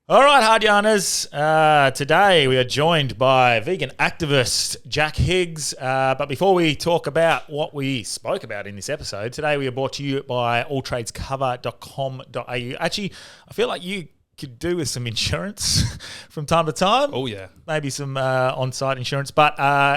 All right, hard yarners. Today we are joined by vegan activist Jack Higgs. But before we talk about what we spoke about in this episode, today we are brought to you by alltradescover.com.au. Actually, I feel like you could do with some insurance from time to time. Oh, yeah. Maybe some on-site insurance. But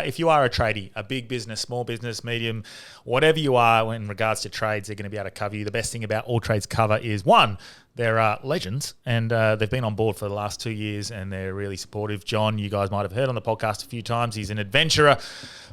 if you are a tradie, a big business, small business, medium, whatever you are in regards to trades, they're going to be able to cover you. The best thing about All Trades Cover is, one, they're legends, and they've been on board for the last 2 years, and they're really supportive. John, you guys might have heard on the podcast a few times. He's an adventurer.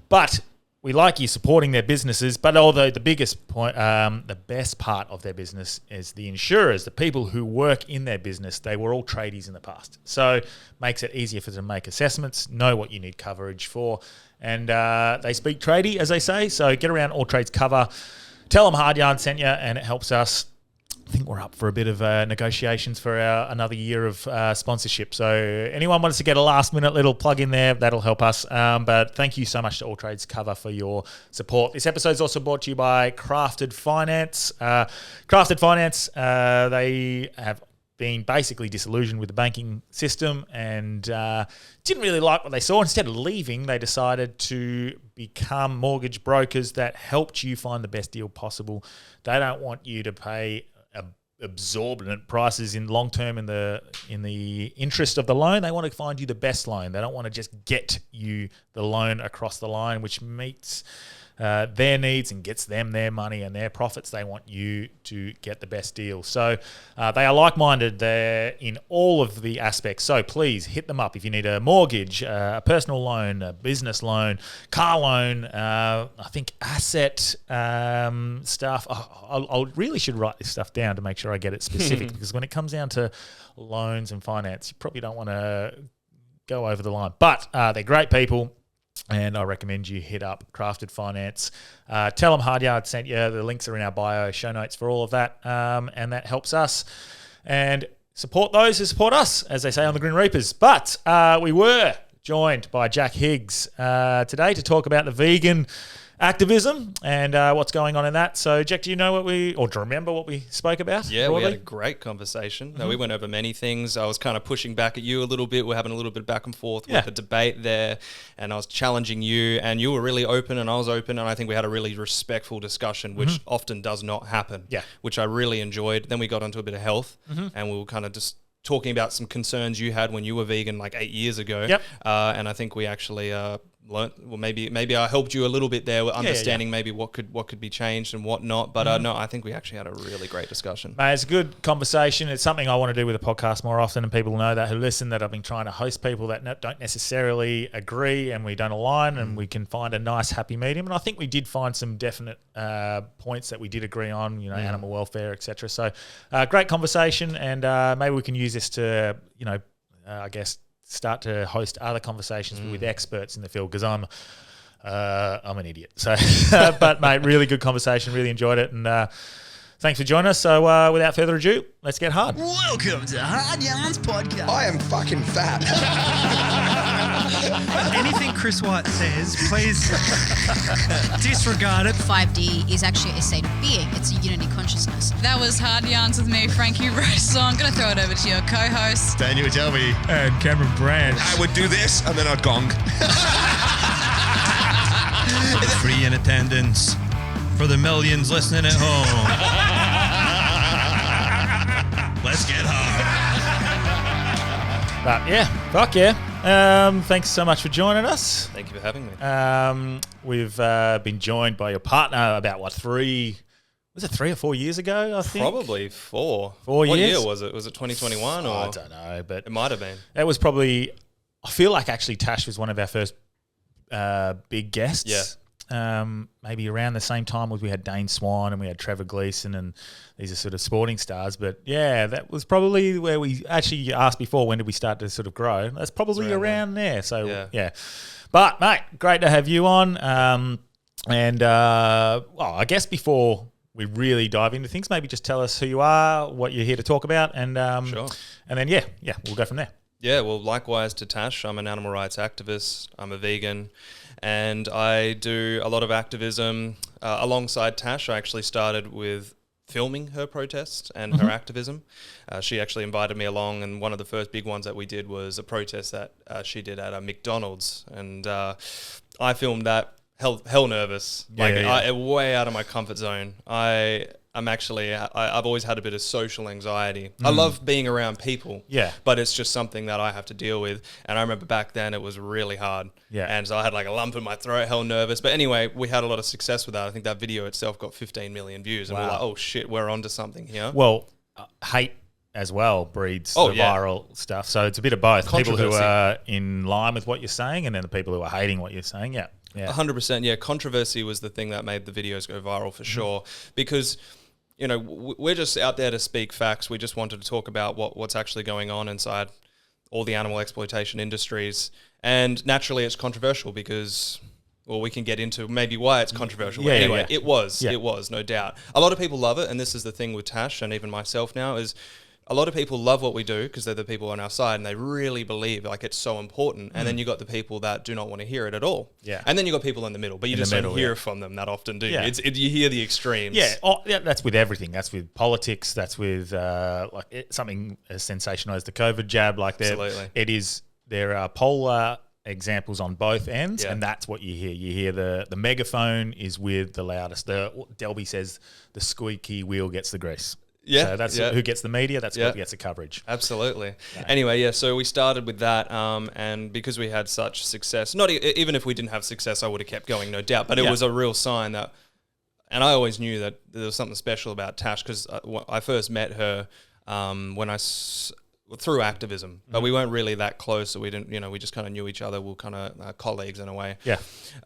But we like you supporting their businesses, but although the biggest point, the best part of their business is the insurers, the people who work in their business. They were all tradies in the past. So makes it easier for them to make assessments, know what you need coverage for, and they speak tradie, as they say. So get around All Trades Cover. Tell them Hard Yarn sent you, and it helps us. I think we're up for a bit of negotiations for another year of sponsorship. So anyone wants to get a last minute little plug in there, that'll help us. But thank you so much to All Trades Cover for your support. This episode is also brought to you by Crafted Finance. Crafted Finance, they have been basically disillusioned with the banking system and didn't really like what they saw. Instead of leaving, they decided to become mortgage brokers that helped you find the best deal possible. They don't want you to pay exorbitant prices in long term in the interest of the loan. They want to find you the best loan. They don't want to just get you the loan across the line, which meets their needs and gets them their money and their profits. They want you to get the best deal. So they are like-minded. They're in all of the aspects. So please hit them up if you need a mortgage, a personal loan, a business loan, car loan, I think asset stuff. I really should write this stuff down to make sure I get it specific because when it comes down to loans and finance, you probably don't want to go over the line. But they're great people. And I recommend you hit up Crafted Finance. Tell them Hard Yard sent you. The links are in our bio, show notes for all of that. And that helps us. And support those who support us, as they say on the Grim Reapers. But we were joined by Jack Higgs today to talk about the vegan activism and what's going on in that. So, Jack, do you know do you remember what we spoke about? Yeah, broadly? we had a great conversation. We went over many things. I was kind of pushing back at you a little bit. We're having a little bit back and forth with the debate there, and I was challenging you, and you were really open, and I was open, and I think we had a really respectful discussion, which often does not happen, which I really enjoyed. Then we got onto a bit of health, and we were kind of just talking about some concerns you had when you were vegan like 8 years ago. And I think we actually learned, well, maybe I helped you a little bit there with understanding maybe what could be changed and what not. But no, I think we actually had a really great discussion. Mate, it's a good conversation. It's something I want to do with the podcast more often, and people know that who listen that I've been trying to host people that don't necessarily agree and we don't align, and we can find a nice happy medium. And I think we did find some definite points that we did agree on, animal welfare, etc. So great conversation, and maybe we can use this to, I guess, start to host other conversations with experts in the field, because I'm an idiot. So, but mate, really good conversation. Really enjoyed it, and thanks for joining us. So, without further ado, let's get hard. Welcome to Hard Yarns Podcast. I am fucking fat. Anything Chris White says, please disregard it. 5D is actually a state of being. It's a unity consciousness. That was Hard Yarns with me, Frankie Rose. So I'm going to throw it over to your co-host, Daniel Delby. And Cameron Branch. I would do this and then I'd gong. Free in attendance for the millions listening at home. Let's get hard. But yeah, fuck yeah. Thanks so much for joining us. Thank you for having me. We've been joined by your partner about 3 or 4 years ago, I think? Probably 4. 4 years? What year was it? Was it 2021 or? I don't know, but It might have been. it was probably, I feel like actually Tash was one of our first big guests. Yeah. Maybe around the same time as we had Dane Swan and we had Trevor Gleeson, and these are sort of sporting stars. But yeah, that was probably where we actually asked before, when did we start to sort of grow? That's probably around there. So yeah. But mate, great to have you on. I guess before we really dive into things, maybe just tell us who you are, what you're here to talk about, and Sure. And then we'll go from there. Yeah, well, likewise to Tash, I'm an animal rights activist. I'm a vegan, and I do a lot of activism alongside Tash. I actually started with filming her protests and her activism. She actually invited me along, and one of the first big ones that we did was a protest that she did at a McDonald's, and I filmed that. Hell nervous, way out of my comfort zone. I've always had a bit of social anxiety. I love being around people, but it's just something that I have to deal with. And I remember back then it was really hard. And so I had like a lump in my throat, hell nervous. But anyway, we had a lot of success with that. I think that video itself got 15 million views. And we're like, oh shit, we're onto something here. Well, hate as well breeds viral stuff. So it's a bit of both. People who are in line with what you're saying, and then the people who are hating what you're saying. 100%. Yeah, controversy was the thing that made the videos go viral for sure, because we're just out there to speak facts. We just wanted to talk about what's actually going on inside all the animal exploitation industries, and naturally it's controversial because, well, we can get into maybe why it's controversial. It was no doubt. A lot of people love it, and this is the thing with Tash and even myself now is, a lot of people love what we do because they're the people on our side and they really believe like it's so important. And then you got the people that do not want to hear it at all. And then you got people in the middle, but you just don't hear from them that often, do you? You hear the extremes. That's with everything. That's with politics. That's with something as sensational as the COVID jab. Absolutely. There are polar examples on both ends, and that's what you hear. You hear the megaphone is with the loudest. Delby says the squeaky wheel gets the grease. So that's who gets the media, that's who gets the coverage. Absolutely. Anyway, so we started with that, and because we had such success, not even if we didn't have success, I would have kept going, no doubt, but it was a real sign that, and I always knew that there was something special about Tash, because I first met her through activism, but we weren't really that close, so we didn't, we just kind of knew each other. We were kind of colleagues in a way.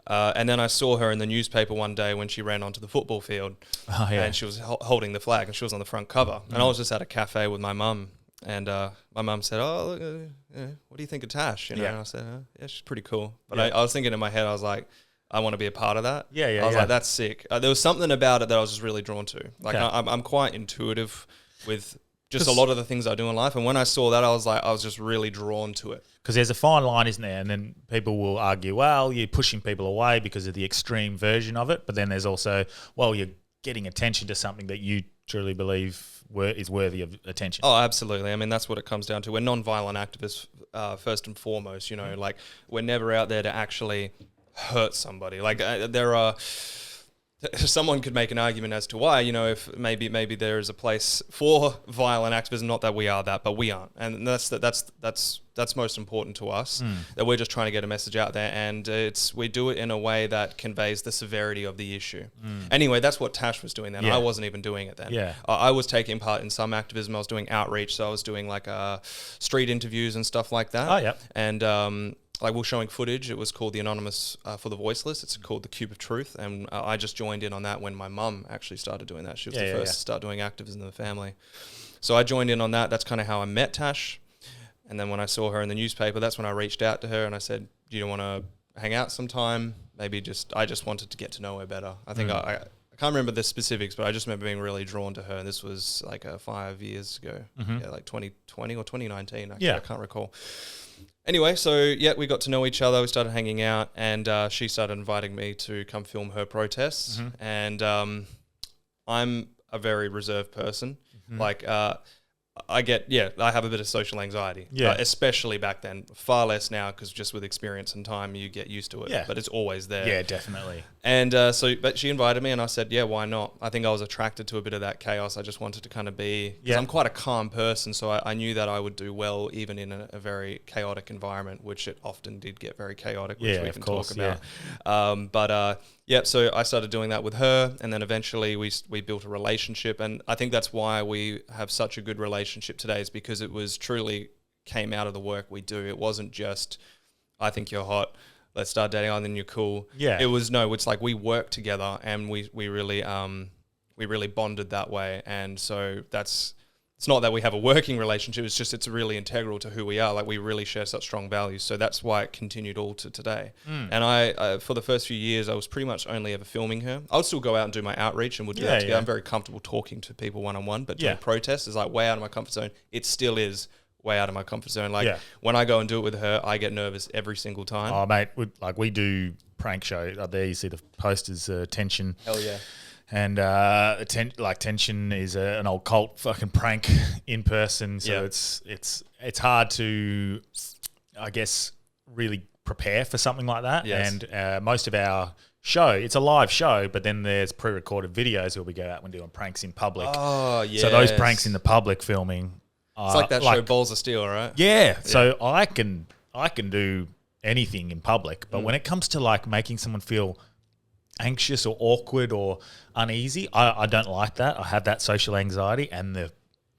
And then I saw her in the newspaper one day when she ran onto the football field, and she was holding the flag, and she was on the front cover. And I was just at a cafe with my mum, and my mum said, "Oh, look, what do you think of Tash?" And I said, "Yeah, she's pretty cool." But I was thinking in my head, I was like, I want to be a part of that. I was like, that's sick. There was something about it that I was just really drawn to. Like, I'm quite intuitive with just a lot of the things I do in life. And when I saw that, I was just really drawn to it. Because there's a fine line, isn't there? And then people will argue, well, you're pushing people away because of the extreme version of it. But then there's also, well, you're getting attention to something that you truly believe is worthy of attention. Oh, absolutely. I mean, that's what it comes down to. We're non-violent activists first and foremost, like we're never out there to actually hurt somebody. Like someone could make an argument as to why, if maybe there is a place for violent activism, not that we are that, but we aren't. And that's most important to us, that we're just trying to get a message out there, and we do it in a way that conveys the severity of the issue. Anyway, that's what Tash was doing then. I wasn't even doing it then. I was taking part in some activism. I was doing outreach, so I was doing like street interviews and stuff like that. And like, we're showing footage. It was called the Anonymous for the Voiceless. It's called the Cube of Truth, and I just joined in on that when my mum actually started doing that. She was the first to start doing activism in the family. So I joined in on that. That's kind of how I met Tash. And then when I saw her in the newspaper, that's when I reached out to her and I said, "Do you want to hang out sometime?" I just wanted to get to know her better. I think I can't remember the specifics, but I just remember being really drawn to her. And this was like 5 years ago, like 2020 or 2019. Actually, I can't recall. Anyway, so we got to know each other. We started hanging out, and she started inviting me to come film her protests. And I'm a very reserved person. Like, I have a bit of social anxiety, especially back then. Far less now, because just with experience and time, you get used to it. But it's always there. Yeah, definitely. And but she invited me, and I said, yeah, why not? I think I was attracted to a bit of that chaos. I just wanted to kind of be, because I'm quite a calm person, so I knew that I would do well even in a very chaotic environment, which it often did get very chaotic, which we can talk about. So I started doing that with her, and then eventually we built a relationship, and I think that's why we have such a good relationship today, is because it was truly came out of the work we do. It wasn't just, I think you're hot, let's start dating, and then you're cool. It was, it's like we worked together, and we really bonded that way, and so it's not that we have a working relationship, it's just it's really integral to who we are. Like, we really share such strong values. So that's why it continued all to today. And I for the first few years, I was pretty much only ever filming her. I would still go out and do my outreach, and would do that together. I'm very comfortable talking to people one-on-one, but doing protests is like way out of my comfort zone. It still is way out of my comfort zone. Like, when I go and do it with her, I get nervous every single time. Oh, mate, we do prank show. There you see the posters, tension. Hell yeah. And tension is an old cult fucking prank in person, so it's hard to, I guess, really prepare for something like that. Yes. And most of our show, it's a live show, but then there's pre-recorded videos where we go out and doing pranks in public. Oh, yeah. So those pranks in the public filming, It's like that show Balls of Steel, right? yeah. So I can do anything in public, but Mm. when it comes to like making someone feel anxious or awkward or uneasy, I don't like that. I have that social anxiety, and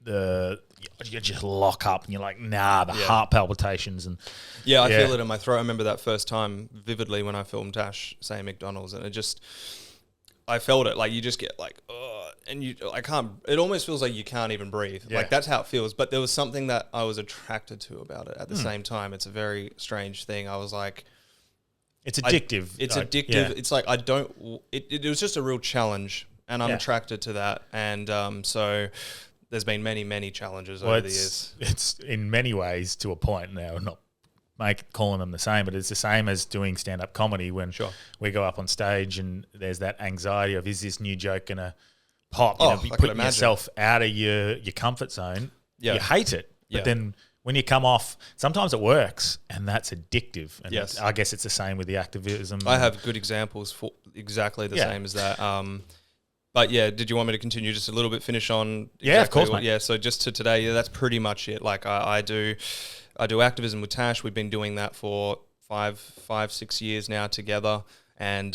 you just lock up and you're like, nah, the heart palpitations and I feel it in my throat. I remember that first time vividly when I filmed Tash saying McDonald's, and I felt it. Like you just get like, and I can't. It almost feels like you can't even breathe. Yeah. Like that's how it feels. But there was something that I was attracted to about it at the same time. It's a very strange thing. I was like, it's addictive. It's like, addictive. yeah. It's like I don't. It was just a real challenge, and I'm attracted to that. And so there's been many challenges over the years. It's in many ways to a point now. Not calling them the same, but it's the same as doing stand-up comedy when we go up on stage and there's that anxiety of, is this new joke going to pop? You know, putting yourself out of your comfort zone. You hate it. But then when you come off, sometimes it works, and that's addictive. And I guess it's the same with the activism. I have good examples for exactly the same as that. But did you want me to continue just a little bit, finish on? Yeah, of course, mate. Yeah, so just to today, that's pretty much it. Like I do activism with Tash. We've been doing that for 5-6 years now together, and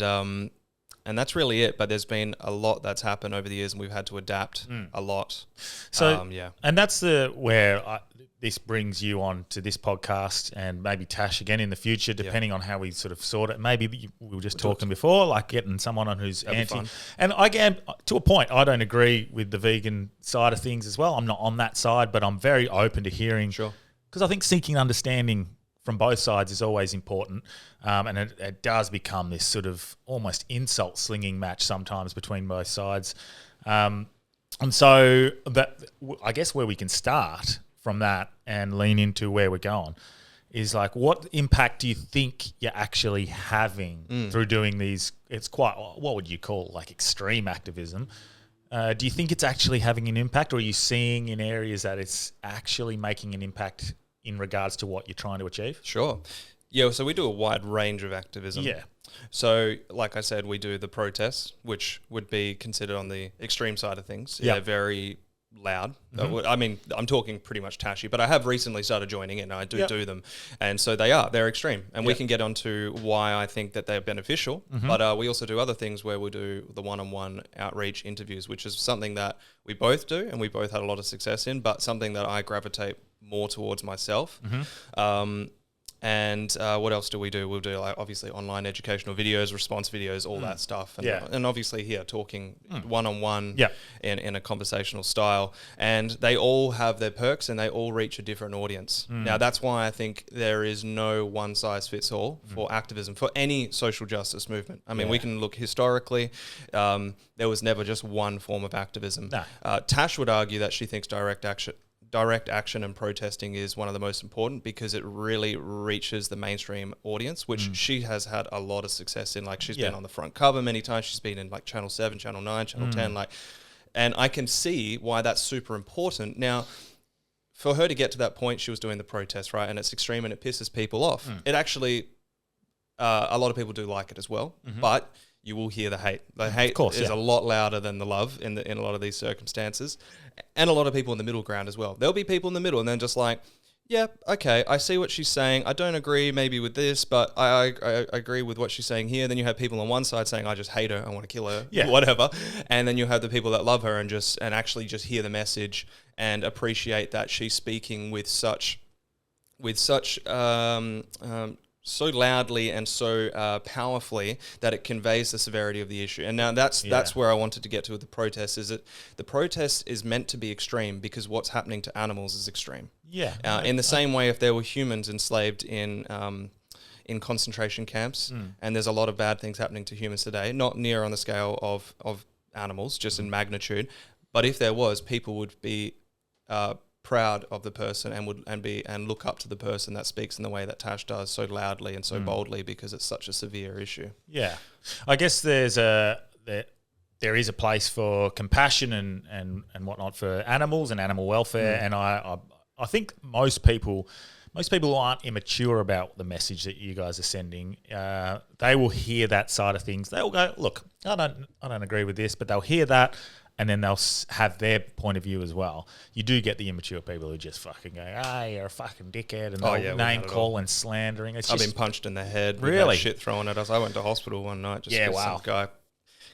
that's really it. But there's been a lot that's happened over the years, and we've had to adapt a lot. So and that's where this brings you on to this podcast, and maybe Tash again in the future, depending on how we sort of sort it. Maybe we were just talking before, like getting someone on who's anti. And again, to a point, I don't agree with the vegan side of things as well. I'm not on that side, but I'm very open to hearing. Sure. Because I think seeking understanding from both sides is always important, and it does become this sort of almost insult slinging match sometimes between both sides. And so, I guess where we can start from that and lean into where we're going is like, what impact do you think you're actually having through doing these? It's quite, what would you call, like extreme activism? Do you think it's actually having an impact, or are you seeing in areas that it's actually making an impact in regards to what you're trying to achieve? Sure. Yeah, so we do a wide range of activism. Yeah. So, like I said, we do the protests, which would be considered on the extreme side of things. Yeah. They're very loud. I mean, I'm talking pretty much Tashy, but I have recently started joining in, and I do them. And so they're extreme. And we can get onto why I think that they're beneficial. But we also do other things where we do the one-on-one outreach interviews, which is something that we both do and we both had a lot of success in, but something that I gravitate more towards myself. And what else do? We'll do like obviously online educational videos, response videos, all that stuff. And, and obviously here talking one-on-one in a conversational style. And they all have their perks and they all reach a different audience. Now that's why I think there is no one size fits all for activism, for any social justice movement. I mean, we can look historically. There was never just one form of activism. Tash would argue that she thinks direct action and protesting is one of the most important because it really reaches the mainstream audience, which she has had a lot of success in. Like she's been on the front cover many times. She's been in like Channel 7, Channel 9, Channel 10, and I can see why that's super important. Now, for her to get to that point, she was doing the protest, right? And it's extreme and it pisses people off. It actually, a lot of people do like it as well, but you will hear the hate. The hate is a lot louder than the love in a lot of these circumstances. And a lot of people in the middle ground as well. There'll be people in the middle and then just like, yeah, okay, I see what she's saying. I don't agree maybe with this, but I agree with what she's saying here. Then you have people on one side saying, I just hate her, I want to kill her, whatever. And then you have the people that love her and actually just hear the message and appreciate that she's speaking with such so loudly and so powerfully that it conveys the severity of the issue. And now that's where I wanted to get to with the protest, is that the protest is meant to be extreme because what's happening to animals is extreme. Yeah. In the same way, if there were humans enslaved in concentration camps, and there's a lot of bad things happening to humans today, not near on the scale of animals, just in magnitude, but if there was, people would be proud of the person and look up to the person that speaks in the way that Tash does, so loudly and so boldly, because it's such a severe issue. Yeah, I guess there's there is a place for compassion and whatnot for animals and animal welfare, and I think most people aren't immature about the message that you guys are sending. They will hear that side of things. They'll go, look, I don't agree with this, but they'll hear that, and then they'll have their point of view as well. You do get the immature people who just fucking go, you're a fucking dickhead, and they'll name call and slandering. I've been punched in the head. Really? We've had shit thrown at us. I went to hospital one night just because some guy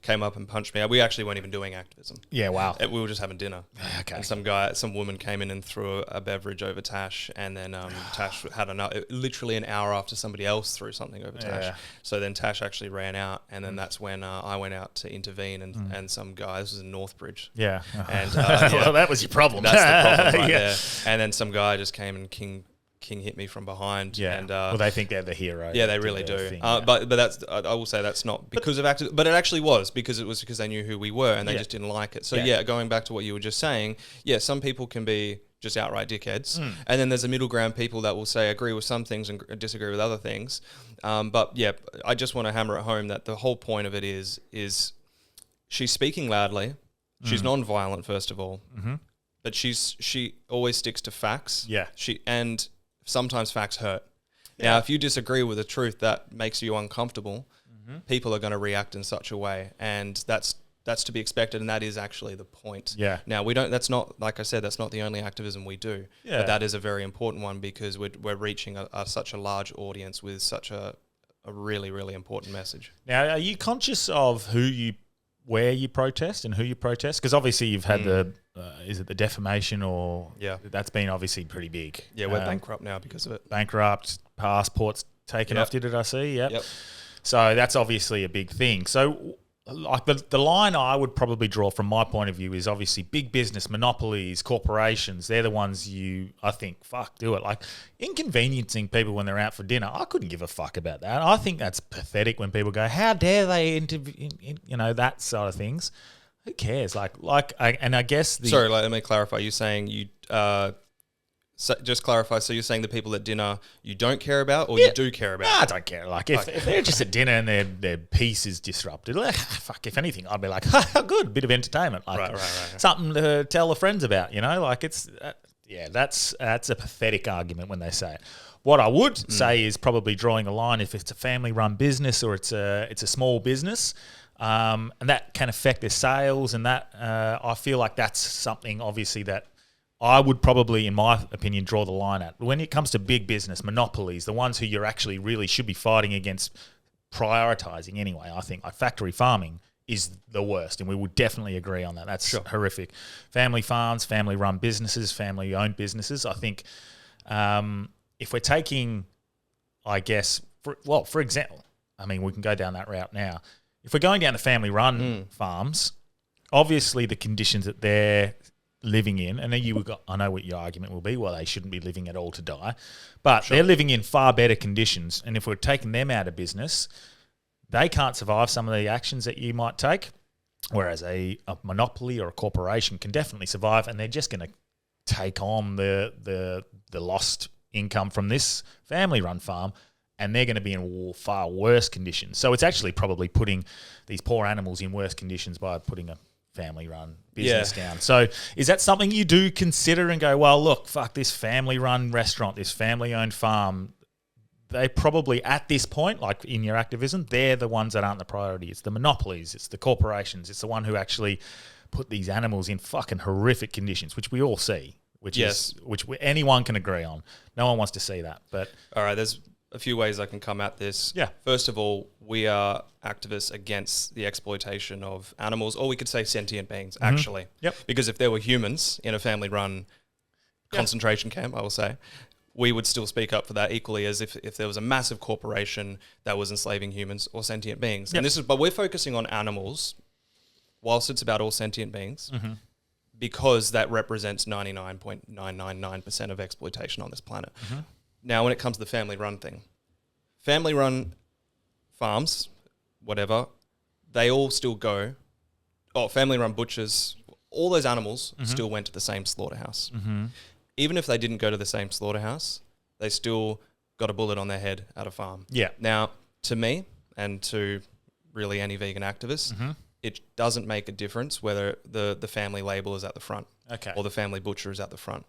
came up and punched me. We actually weren't even doing activism. Yeah, wow. We were just having dinner. Okay. And some woman came in and threw a beverage over Tash, and then Tash had literally an hour after somebody else threw something over Tash. So then Tash actually ran out, and then that's when I went out to intervene, and some guy, this was in Northbridge. Yeah. And well, that was your problem. That's the problem right there. And then some guy just came and King hit me from behind. Yeah. And, well, they think they're the hero. Yeah, they really do. Thing, But that's I will say that's not because of activism, but it actually was because they knew who we were and they just didn't like it. So going back to what you were just saying, some people can be just outright dickheads, and then there's a middle ground people that will say agree with some things and disagree with other things. But I just want to hammer it home that the whole point of it is she's speaking loudly. She's non-violent, first of all, but she always sticks to facts. Yeah, and sometimes facts hurt. Now, if you disagree with a truth that makes you uncomfortable, people are going to react in such a way, and that's to be expected, and that is actually the point. Yeah. Now, we don't. That's not, like I said, that's not the only activism we do. Yeah. But that is a very important one because we're reaching such a large audience with such a really, really important message. Now, are you conscious of where you protest and who you protest? Because obviously you've had is it the defamation or... Yeah. That's been obviously pretty big. Yeah, we're bankrupt now because of it. Bankrupt, passports taken off, did I see? Yep. So that's obviously a big thing. So like the line I would probably draw from my point of view is obviously big business, monopolies, corporations. They're the ones I think, do it. Like inconveniencing people when they're out for dinner, I couldn't give a fuck about that. I think that's pathetic when people go, how dare they that sort of things. Who cares? And I guess Sorry, let me clarify. You're saying you... just clarify. So you're saying the people at dinner you don't care about, or you do care about? No, I don't care. Like if they're just at dinner and their peace is disrupted, fuck. If anything, I'd be like, good, bit of entertainment, like right. Something to tell the friends about. Like it's that's a pathetic argument when they say it. What I would say is probably drawing a line if it's a family-run business or it's a small business. And that can affect their sales, and that I feel like that's something obviously that I would probably, in my opinion, draw the line at. When it comes to big business, monopolies, the ones who you're actually really should be fighting against, prioritising anyway, I think, like factory farming is the worst, and we would definitely agree on that. That's horrific. Family farms, family-run businesses, family-owned businesses, I think if we're taking, I guess, for example, I mean, we can go down that route now. If we're going down the family-run farms, obviously the conditions that they're living in, and then I know what your argument will be, well, they shouldn't be living at all to die, but they're living in far better conditions, and if we're taking them out of business, they can't survive some of the actions that you might take, whereas a monopoly or a corporation can definitely survive, and they're just going to take on the lost income from this family-run farm, and they're going to be in far worse conditions. So it's actually probably putting these poor animals in worse conditions by putting a family-run business down. So is that something you do consider and go, well, look, fuck, this family-run restaurant, this family-owned farm, they probably at this point, like in your activism, they're the ones that aren't the priority. It's the monopolies, it's the corporations, it's the one who actually put these animals in fucking horrific conditions, which we all see, which anyone can agree on. No one wants to see that. But all right, there's a few ways I can come at this. Yeah. First of all, we are activists against the exploitation of animals, or we could say sentient beings, actually. Yep. Because if there were humans in a family-run concentration camp, I will say, we would still speak up for that equally as if there was a massive corporation that was enslaving humans or sentient beings. Yep. And but we're focusing on animals, whilst it's about all sentient beings, because that represents 99.999% of exploitation on this planet. Now, when it comes to the family-run thing, family-run farms, whatever, they all still go. Oh, family-run butchers, all those animals still went to the same slaughterhouse. Even if they didn't go to the same slaughterhouse, they still got a bullet on their head at a farm. Yeah. Now, to me, and to really any vegan activist, it doesn't make a difference whether the family label is at the front Okay. or the family butcher is at the front.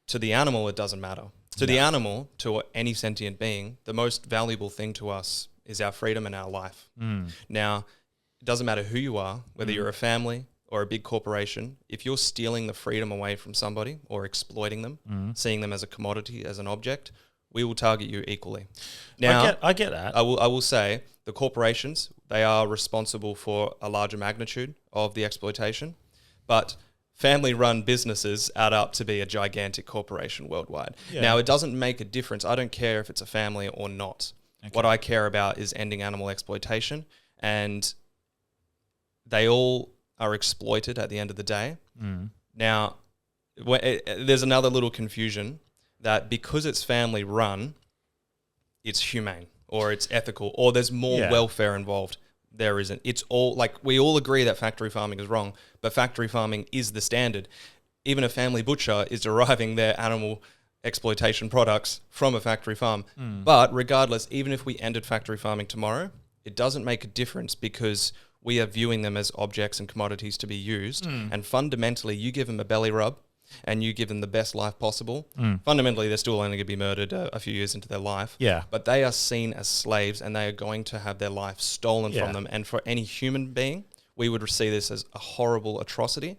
To the animal, it doesn't matter. To the animal, to any sentient being, the most valuable thing to us is our freedom and our life. Now, it doesn't matter who you are, whether you're a family or a big corporation. If you're stealing the freedom away from somebody or exploiting them, seeing them as a commodity, as an object, we will target you equally. Now, I get that. I will say the corporations, they are responsible for a larger magnitude of the exploitation, but family-run businesses add up to be a gigantic corporation worldwide. Yeah. Now, it doesn't make a difference. I don't care if it's a family or not. Okay. What I care about is ending animal exploitation, and they all are exploited at the end of the day. Now, there's another little confusion that because it's family-run, it's humane or it's ethical or there's more welfare involved. There isn't. It's all like we all agree that factory farming is wrong, but factory farming is the standard. Even a family butcher is deriving their animal exploitation products from a factory farm. But regardless, even if we ended factory farming tomorrow, it doesn't make a difference because we are viewing them as objects and commodities to be used. And fundamentally, you give them a belly rub and you give them the best life possible, fundamentally they're still only going to be murdered a few years into their life. Yeah. But they are seen as slaves and they are going to have their life stolen from them. And for any human being, we would see this as a horrible atrocity,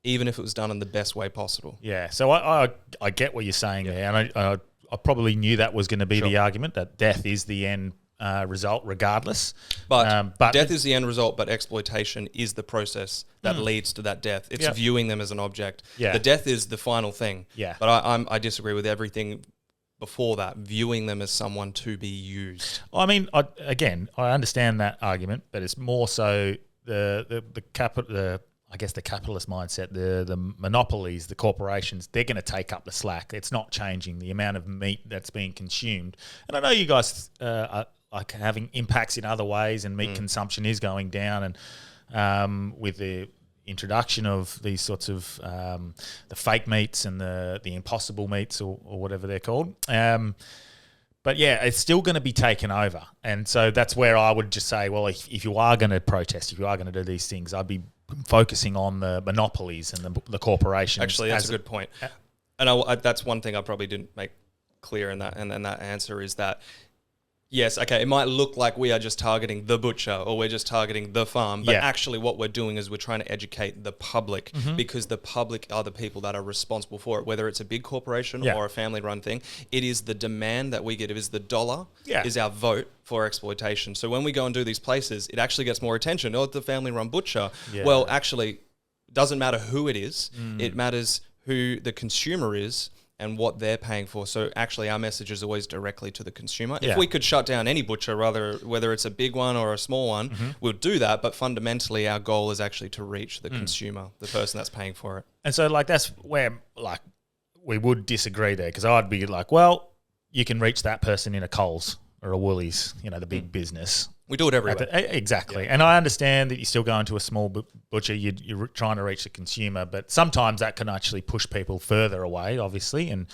even if it was done in the best way possible. Yeah. So I get what you're saying there, and I probably knew that was going to be the argument, that death is the end result regardless. But death is the end result, but exploitation is the process that leads to that death. It's viewing them as an object. Yeah. The death is the final thing. Yeah. But I disagree with everything before that, viewing them as someone to be used. I mean, I understand that argument, but it's more so the capitalist mindset, the monopolies, the corporations, they're going to take up the slack. It's not changing the amount of meat that's being consumed. And I know you guys are like having impacts in other ways, and meat consumption is going down. And with the introduction of these sorts of the fake meats and the impossible meats or whatever they're called. But yeah, it's still going to be taken over. And so that's where I would just say, well, if you are going to protest, if you are going to do these things, I'd be focusing on the monopolies and the corporations. Actually, that's a good point. And that's one thing I probably didn't make clear in that, and that answer is that, yes, okay, it might look like we are just targeting the butcher or we're just targeting the farm, but actually what we're doing is we're trying to educate the public because the public are the people that are responsible for it, whether it's a big corporation or a family-run thing. It is the demand that we get. It is the dollar is our vote for exploitation. So when we go and do these places, it actually gets more attention. Oh, it's the family-run butcher. Yeah. Well, actually, it doesn't matter who it is. It matters who the consumer is and what they're paying for. So actually our message is always directly to the consumer. If we could shut down any butcher, whether it's a big one or a small one, we'll do that. But fundamentally our goal is actually to reach the consumer, the person that's paying for it. And so like that's where like we would disagree there, because I'd be like, well, you can reach that person in a Coles or a Woolies, the big business. We do it everywhere. Exactly. Yeah. And I understand that you're still going to a small butcher, you're trying to reach the consumer, but sometimes that can actually push people further away, obviously. And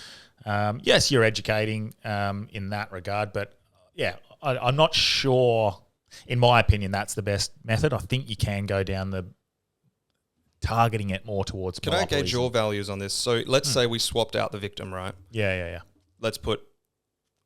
yes, you're educating in that regard, but yeah, I'm not sure, in my opinion, that's the best method. I think you can go down the targeting it more towards Can I gauge your values on this? So let's say we swapped out the victim, right? Yeah. Let's put,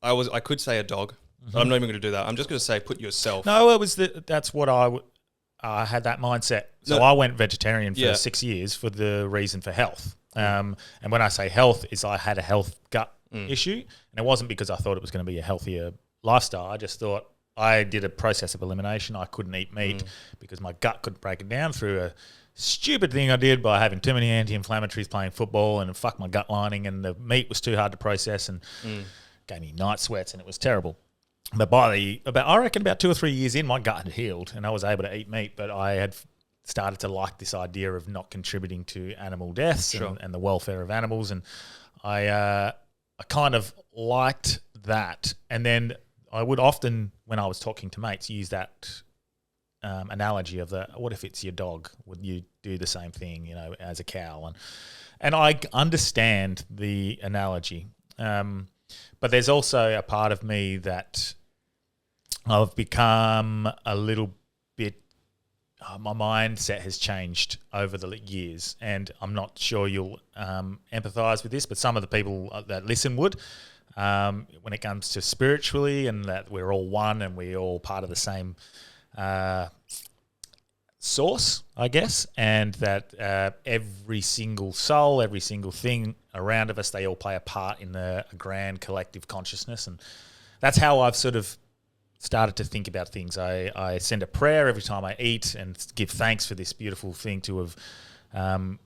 I could say a dog, but I'm not even going to do that. I'm just going to say put yourself. No, it was that's what I had that mindset. So I went vegetarian for 6 years for the reason for health. And when I say health, is I had a health gut issue, and it wasn't because I thought it was going to be a healthier lifestyle. I just thought I did a process of elimination. I couldn't eat meat because my gut couldn't break it down through a stupid thing I did by having too many anti-inflammatories playing football, and it fucked my gut lining, and the meat was too hard to process and gave me night sweats, and it was terrible. But I reckon about 2 or 3 years in, my gut had healed and I was able to eat meat, but I had started to like this idea of not contributing to animal deaths and the welfare of animals. And I kind of liked that. And then I would often, when I was talking to mates, use that analogy of what if it's your dog? Would you do the same thing, as a cow? And I understand the analogy. But there's also a part of me that I've become a little bit my mindset has changed over the years, and I'm not sure you'll empathise with this, but some of the people that listen would. When it comes to spiritually, and that we're all one and we're all part of the same source, I guess, and that every single soul, every single thing around of us, they all play a part in a grand collective consciousness. And that's how I've sort of started to think about things. I send a prayer every time I eat and give thanks for this beautiful thing to have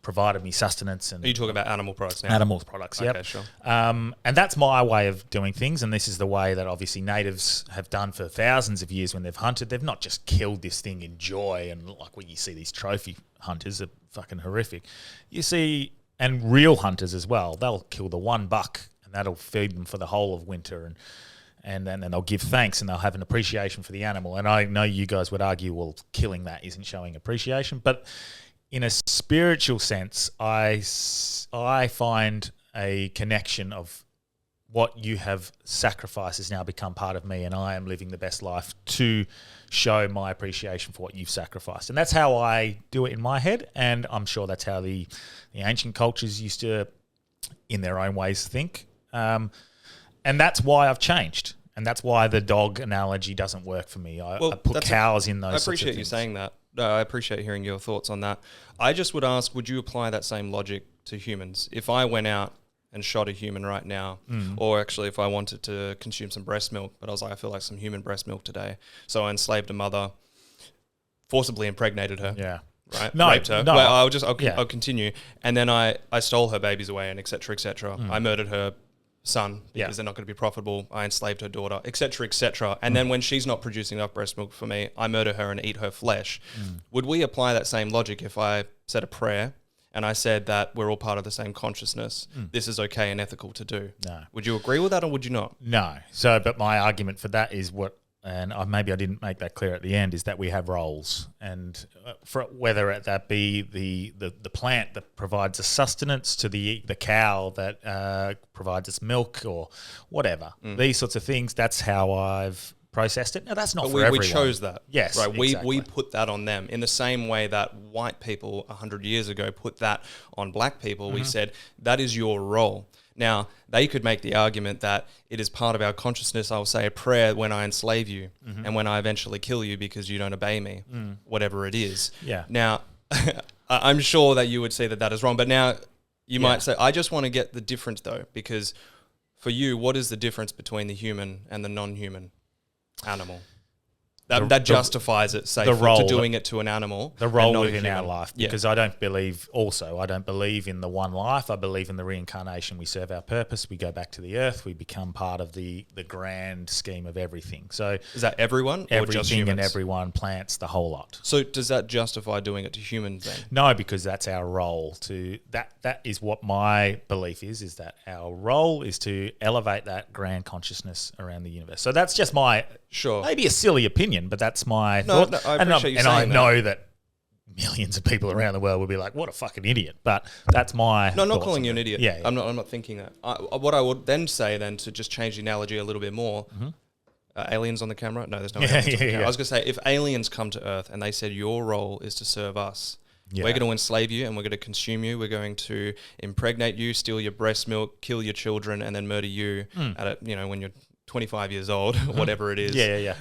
provided me sustenance. And Are you talking about animal products now? animal products, yep. Okay, sure. And that's my way of doing things, and this is the way that obviously natives have done for thousands of years when they've hunted. They've not just killed this thing in joy, and like when you see these trophy hunters are fucking horrific. You see, and real hunters as well, they'll kill the one buck and that'll feed them for the whole of winter, and then they'll give thanks and they'll have an appreciation for the animal. And I know you guys would argue, well, killing that isn't showing appreciation, but in a spiritual sense, I find a connection of what you have sacrificed has now become part of me, and I am living the best life to show my appreciation for what you've sacrificed. And that's how I do it in my head, and I'm sure that's how the ancient cultures used to, in their own ways, think. And that's why I've changed. And that's why the dog analogy doesn't work for me. I put cows in those. I appreciate you saying that. No, I appreciate hearing your thoughts on that. I just would ask, would you apply that same logic to humans? If I went out and shot a human right now, or actually if I wanted to consume some breast milk, but I was like, I feel like some human breast milk today. So I enslaved a mother, forcibly impregnated her. Yeah. Right? No, Raped her. no. Well, I'll continue. And then I stole her babies away and et cetera, et cetera. I murdered her son because they're not going to be profitable. I enslaved her daughter, et cetera, et cetera. And then when she's not producing enough breast milk for me, I murder her and eat her flesh. Would we apply that same logic if I said a prayer and I said that we're all part of the same consciousness? This is okay and ethical to do. No. Would you agree with that, or would you not? No. So, but my argument for that is maybe I didn't make that clear at the end, is that we have roles, and for whether that be the plant that provides us sustenance to the cow that provides us milk or whatever, these sorts of things. That's how I've processed it. Now that's not for everyone. We chose that. Yes, right. Exactly. We put that on them in the same way that white people 100 years ago put that on black people. We said that is your role. Now, they could make the argument that it is part of our consciousness. I'll say a prayer when I enslave you and when I eventually kill you because you don't obey me, whatever it is. Yeah. Now, I'm sure that you would say that is wrong, but now you might say, I just want to get the difference though, because for you, what is the difference between the human and the non-human animal? That justifies it, say, to doing it to an animal. The role within our life, because I don't believe in the one life. I believe in the reincarnation. We serve our purpose. We go back to the earth. We become part of the grand scheme of everything. So is that everyone or just humans? Everything and everyone, plants, the whole lot. So does that justify doing it to humans then? No, because that's our role. That is what my belief is that our role is to elevate that grand consciousness around the universe. So that's just my maybe a silly opinion, but that's my thought. No, I appreciate you saying that. And I know that millions of people around the world will be like, what a fucking idiot. But that's my No, I'm not calling you an idiot. Yeah. I'm not thinking that. What I would then say to just change the analogy a little bit more, aliens on the camera? No, there's no aliens on the camera. I was going to say, if aliens come to Earth and they said your role is to serve us, we're going to enslave you and we're going to consume you. We're going to impregnate you, steal your breast milk, kill your children, and then murder you when you're 25 years old, whatever it is.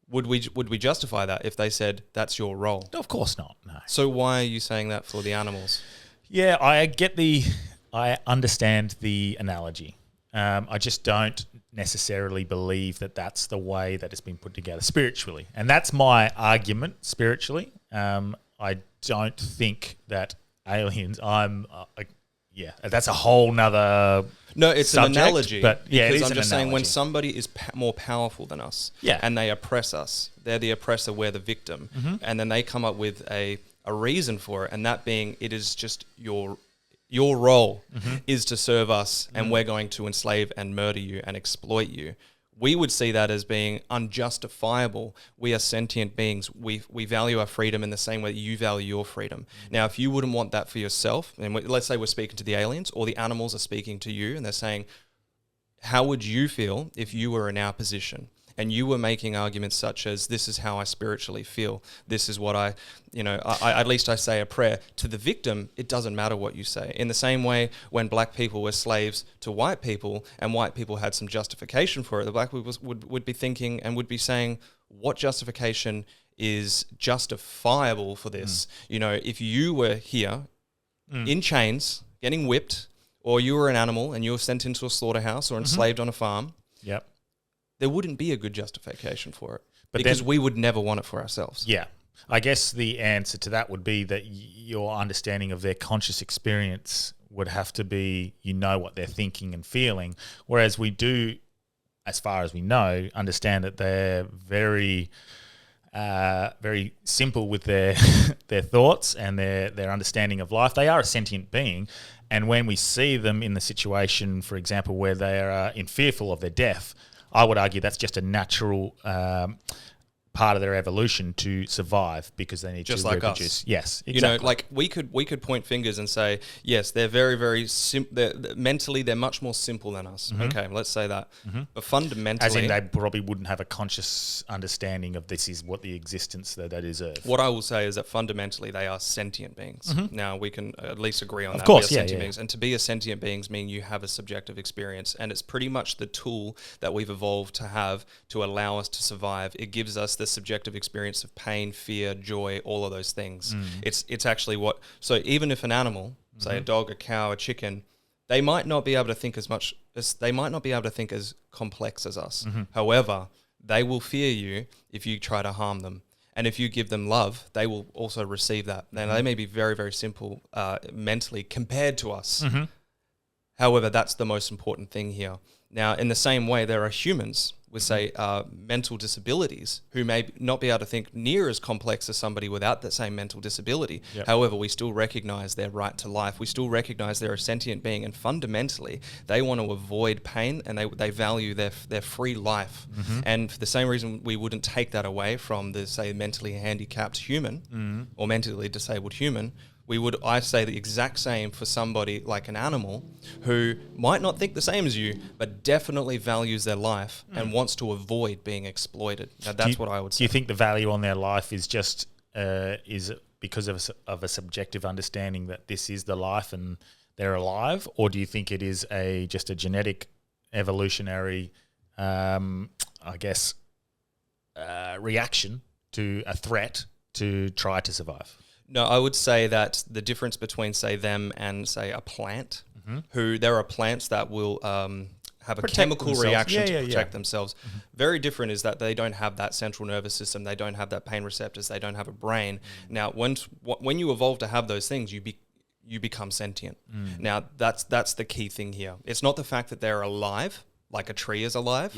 Would we justify that if they said that's your role? Of course not. No. So why are you saying that for the animals? Yeah, I understand the analogy. I just don't necessarily believe that that's the way that it's been put together spiritually, and that's my argument spiritually. I don't think that aliens. That's a whole nother. No, it's subject, an analogy. But because I'm just saying, when somebody is more powerful than us, and they oppress us, they're the oppressor, we're the victim, and then they come up with a reason for it, and that being, it is just your role is to serve us, and we're going to enslave and murder you and exploit you. We would see that as being unjustifiable. We are sentient beings. We value our freedom in the same way that you value your freedom. Now, if you wouldn't want that for yourself, and let's say we're speaking to the aliens, or the animals are speaking to you, and they're saying, how would you feel if you were in our position? and you were making arguments such as, this is how I spiritually feel, this is what I at least I say a prayer. To the victim, it doesn't matter what you say. In the same way, when black people were slaves to white people and white people had some justification for it, the black people would be thinking and would be saying, what justification is justifiable for this? If you were here in chains, getting whipped, or you were an animal and you were sent into a slaughterhouse or enslaved on a farm, there wouldn't be a good justification for it, because we would never want it for ourselves. Yeah. I guess the answer to that would be that your understanding of their conscious experience would have to be, what they're thinking and feeling, whereas we do, as far as we know, understand that they're very, very simple with their their thoughts and their understanding of life. They are a sentient being, and when we see them in the situation, for example, where they are fearful of their death, I would argue that's just a natural part of their evolution to survive, because they need just to like reproduce. Us. Yes, exactly. Like we could point fingers and say, yes, they're very, very mentally they're much more simple than us. Okay, let's say that. But fundamentally, as in they probably wouldn't have a conscious understanding of this is what the existence that they deserve. What I will say is that fundamentally they are sentient beings. Now we can at least agree on that. Of course, we are sentient beings, and to be a sentient beings mean you have a subjective experience, and it's pretty much the tool that we've evolved to have to allow us to survive. It gives us the subjective experience of pain, fear, joy, all of those things. It's actually what. So even if an animal, say a dog, a cow, a chicken, they might not be able to think as much as they might not be able to think as complex as us. However, they will fear you if you try to harm them. And if you give them love, they will also receive that. Now, they may be very, very simple mentally compared to us. However, that's the most important thing here. Now, in the same way, there are humans with, say, mental disabilities who may not be able to think near as complex as somebody without that same mental disability. However, we still recognize their right to life. We still recognize they're a sentient being, and fundamentally, they want to avoid pain, and they value their free life. And for the same reason, we wouldn't take that away from the, say, mentally handicapped human or mentally disabled human. I say the exact same for somebody like an animal who might not think the same as you, but definitely values their life and wants to avoid being exploited. Now, that's what I would say. Do you think the value on their life is just is because of a subjective understanding that this is the life and they're alive, or do you think it is just a genetic evolutionary, reaction to a threat to try to survive? No, I would say that the difference between, say, them and, say, a plant, who there are plants that will have a chemical reaction to protect themselves. Very different is that they don't have that central nervous system, they don't have that pain receptors, they don't have a brain. Now, when you evolve to have those things, you become sentient. Now, that's the key thing here. It's not the fact that they're alive, like a tree is alive.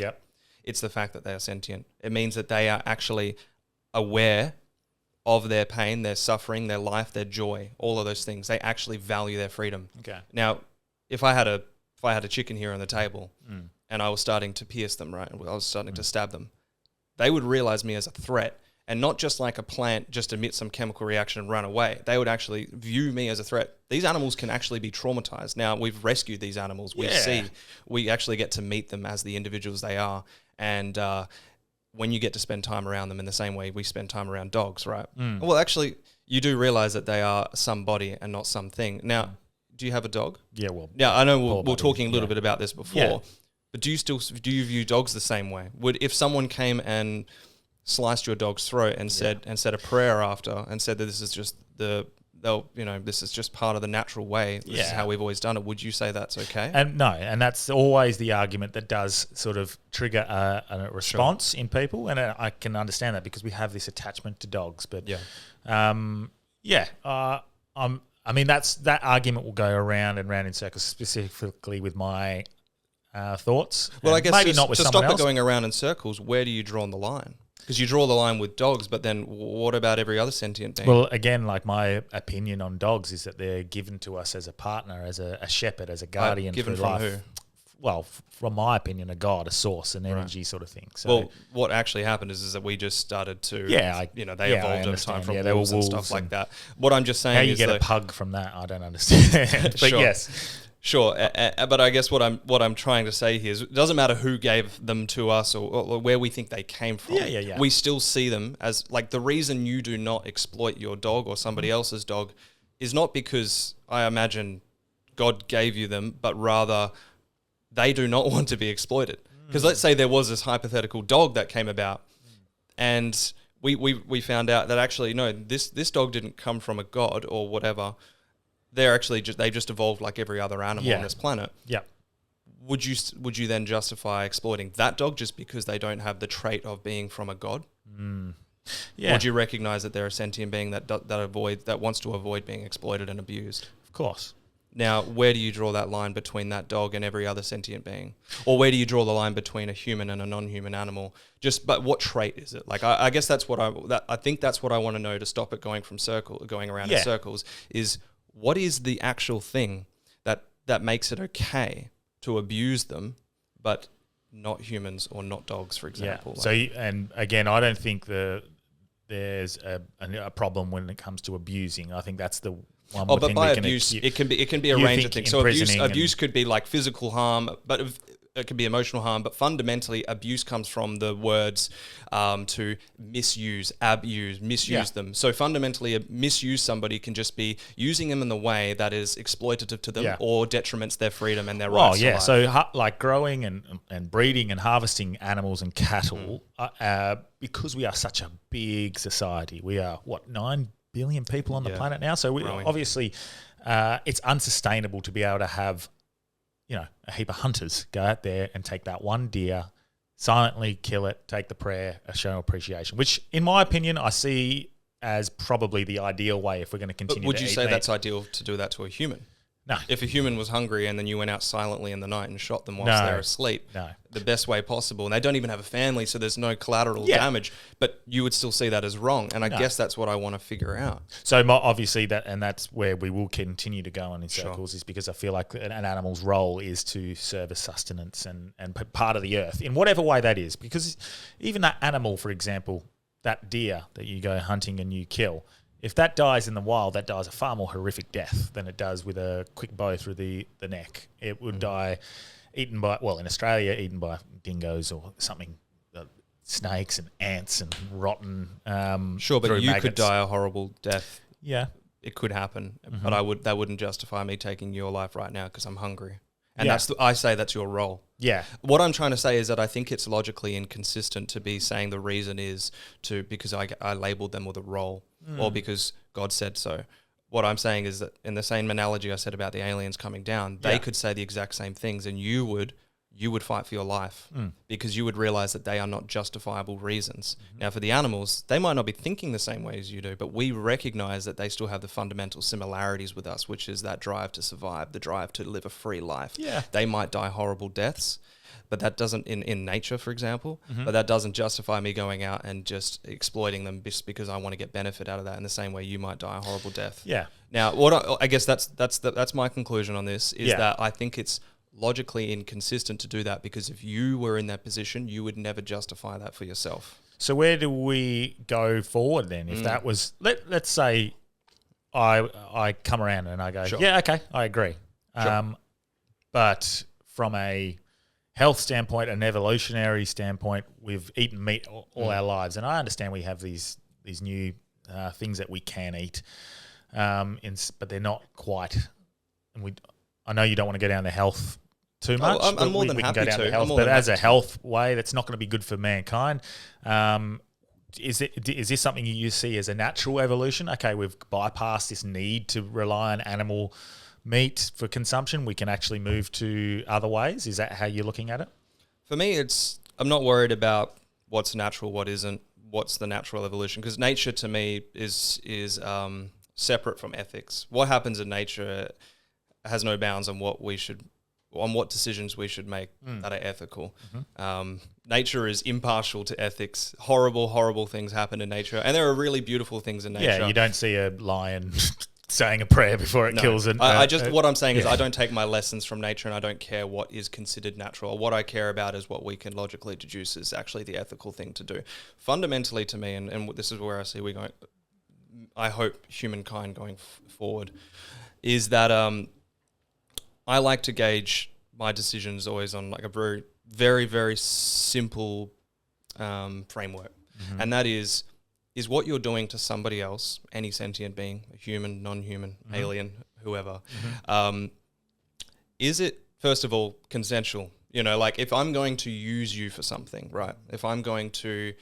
It's the fact that they are sentient. It means that they are actually aware of their pain, their suffering, their life, their joy, all of those things. They actually value their freedom. Okay. Now, if I had a chicken here on the table and I was starting to pierce them, right, I was starting to stab them, they would realize me as a threat, and not just like a plant just emit some chemical reaction and run away. They would actually view me as a threat. These animals can actually be traumatized. Now, we've rescued these animals. We actually get to meet them as the individuals they are, and when you get to spend time around them in the same way we spend time around dogs, right? Well, actually, you do realize that they are somebody and not something. Now, do you have a dog? Yeah, well. Yeah, I know we were talking a little bit about this before, but do you view dogs the same way? If someone came and sliced your dog's throat and said a prayer after and said that this is just this is just part of the natural way. This is how we've always done it. Would you say that's okay? And no, and that's always the argument that does sort of trigger a response in people, and I can understand that because we have this attachment to dogs. But I mean that argument will go around and round in circles, specifically with my thoughts. Well, I guess maybe not with to someone stop else. it going around in circles. Where do you draw the line? Because you draw the line with dogs, but then what about every other sentient being? Well, again, like my opinion on dogs is that they're given to us as a partner, as a shepherd, as a guardian given through from life. who? Well, from my opinion, a god, a source, an energy sort of thing. So, well, what actually happened is that we just started to, they evolved over time from wolves and stuff like that. What I'm just saying how you is get a pug from that, I don't understand. But yes. Sure, but I guess what I'm trying to say here is it doesn't matter who gave them to us or where we think they came from. Yeah. We still see them as like the reason you do not exploit your dog or somebody else's dog is not because I imagine God gave you them, but rather they do not want to be exploited. Because let's say there was this hypothetical dog that came about, and we found out that actually no, this dog didn't come from a god or whatever. They're actually they just evolved like every other animal on this planet. Yeah. Would you then justify exploiting that dog just because they don't have the trait of being from a god? Yeah. Or would you recognize that they're a sentient being that wants to avoid being exploited and abused? Of course. Now, where do you draw that line between that dog and every other sentient being? Or where do you draw the line between a human and a non-human animal? But what trait is it? Like, I guess that's what I think that's what I want to know to stop it going around in circles is what is the actual thing that makes it okay to abuse them, but not humans or not dogs, for example? Yeah. So, and again, I don't think there's a problem when it comes to abusing. I think that's the one. Oh, but by abuse, it can be a range of things. So abuse could be like physical harm, but it could be emotional harm. But fundamentally, abuse comes from the words to misuse, misuse them. So fundamentally, misuse somebody can just be using them in the way that is exploitative to them or detriments their freedom and their rights. Oh, yeah. So like growing and breeding and harvesting animals and cattle, because we are such a big society, we are, 9 billion people on the planet now. So we obviously, it's unsustainable to be able to have, a heap of hunters go out there and take that one deer, silently kill it, take the prayer, show appreciation, which in my opinion, I see as probably the ideal way if we're going to continue. But would you say that's ideal to do that to a human? No. If a human was hungry and then you went out silently in the night and shot them whilst they're asleep, the best way possible, and they don't even have a family, so there's no collateral damage, but you would still see that as wrong. And I guess that's what I want to figure out. So obviously that's where we will continue to go on in circles, is because I feel like an animal's role is to serve as sustenance and part of the earth in whatever way that is. Because even that animal, for example, that deer that you go hunting and you kill, if that dies in the wild, that dies a far more horrific death than it does with a quick bow through the neck. It would die in Australia, eaten by dingoes or something, snakes and ants and rotten. Sure, but you maggots. could die a horrible death. Yeah. It could happen, but that wouldn't justify me taking your life right now because I'm hungry. And I say that's your role. Yeah. What I'm trying to say is that I think it's logically inconsistent to be saying the reason is because I labeled them with a role or because God said so. What I'm saying is that in the same analogy I said about the aliens coming down, they could say the exact same things and you would fight for your life because you would realize that they are not justifiable reasons. Now, for the animals, they might not be thinking the same way as you do, but we recognize that they still have the fundamental similarities with us, which is that drive to survive, the drive to live a free life. Yeah. They might die horrible deaths, but that doesn't, in nature, for example, but that doesn't justify me going out and just exploiting them just because I want to get benefit out of that in the same way you might die a horrible death. Yeah. Now, I guess that's my conclusion on this, is that I think it's logically inconsistent to do that because if you were in that position, you would never justify that for yourself. So where do we go forward then? If that was, let's say I come around and I go, yeah, okay, I agree. But from a health standpoint, an evolutionary standpoint, we've eaten meat all our lives. And I understand we have these new things that we can eat, but they're not quite, and I know you don't want to go down the health too much. I'm more than happy to. Health, but as a health way, that's not going to be good for mankind. Is this something you see as a natural evolution? Okay, we've bypassed this need to rely on animal meat for consumption. We can actually move to other ways. Is that how you're looking at it? For me, I'm not worried about what's natural, what isn't, what's the natural evolution, because nature to me is separate from ethics. What happens in nature has no bounds on what decisions we should make that are ethical. Nature is impartial to ethics. Horrible things happen in nature, and there are really beautiful things in nature. Yeah, you don't see a lion saying a prayer before it kills it. What I'm saying is I don't take my lessons from nature, and I don't care what is considered natural. What I care about is what we can logically deduce is actually the ethical thing to do. Fundamentally to me, and this is where I see we going, I hope humankind going forward, is that I like to gauge my decisions always on like a very, very, very simple framework. And that is what you're doing to somebody else, any sentient being, a human, non-human, alien, whoever, is it, first of all, consensual? You know, like if I'm going to use you for something, right? If I'm going to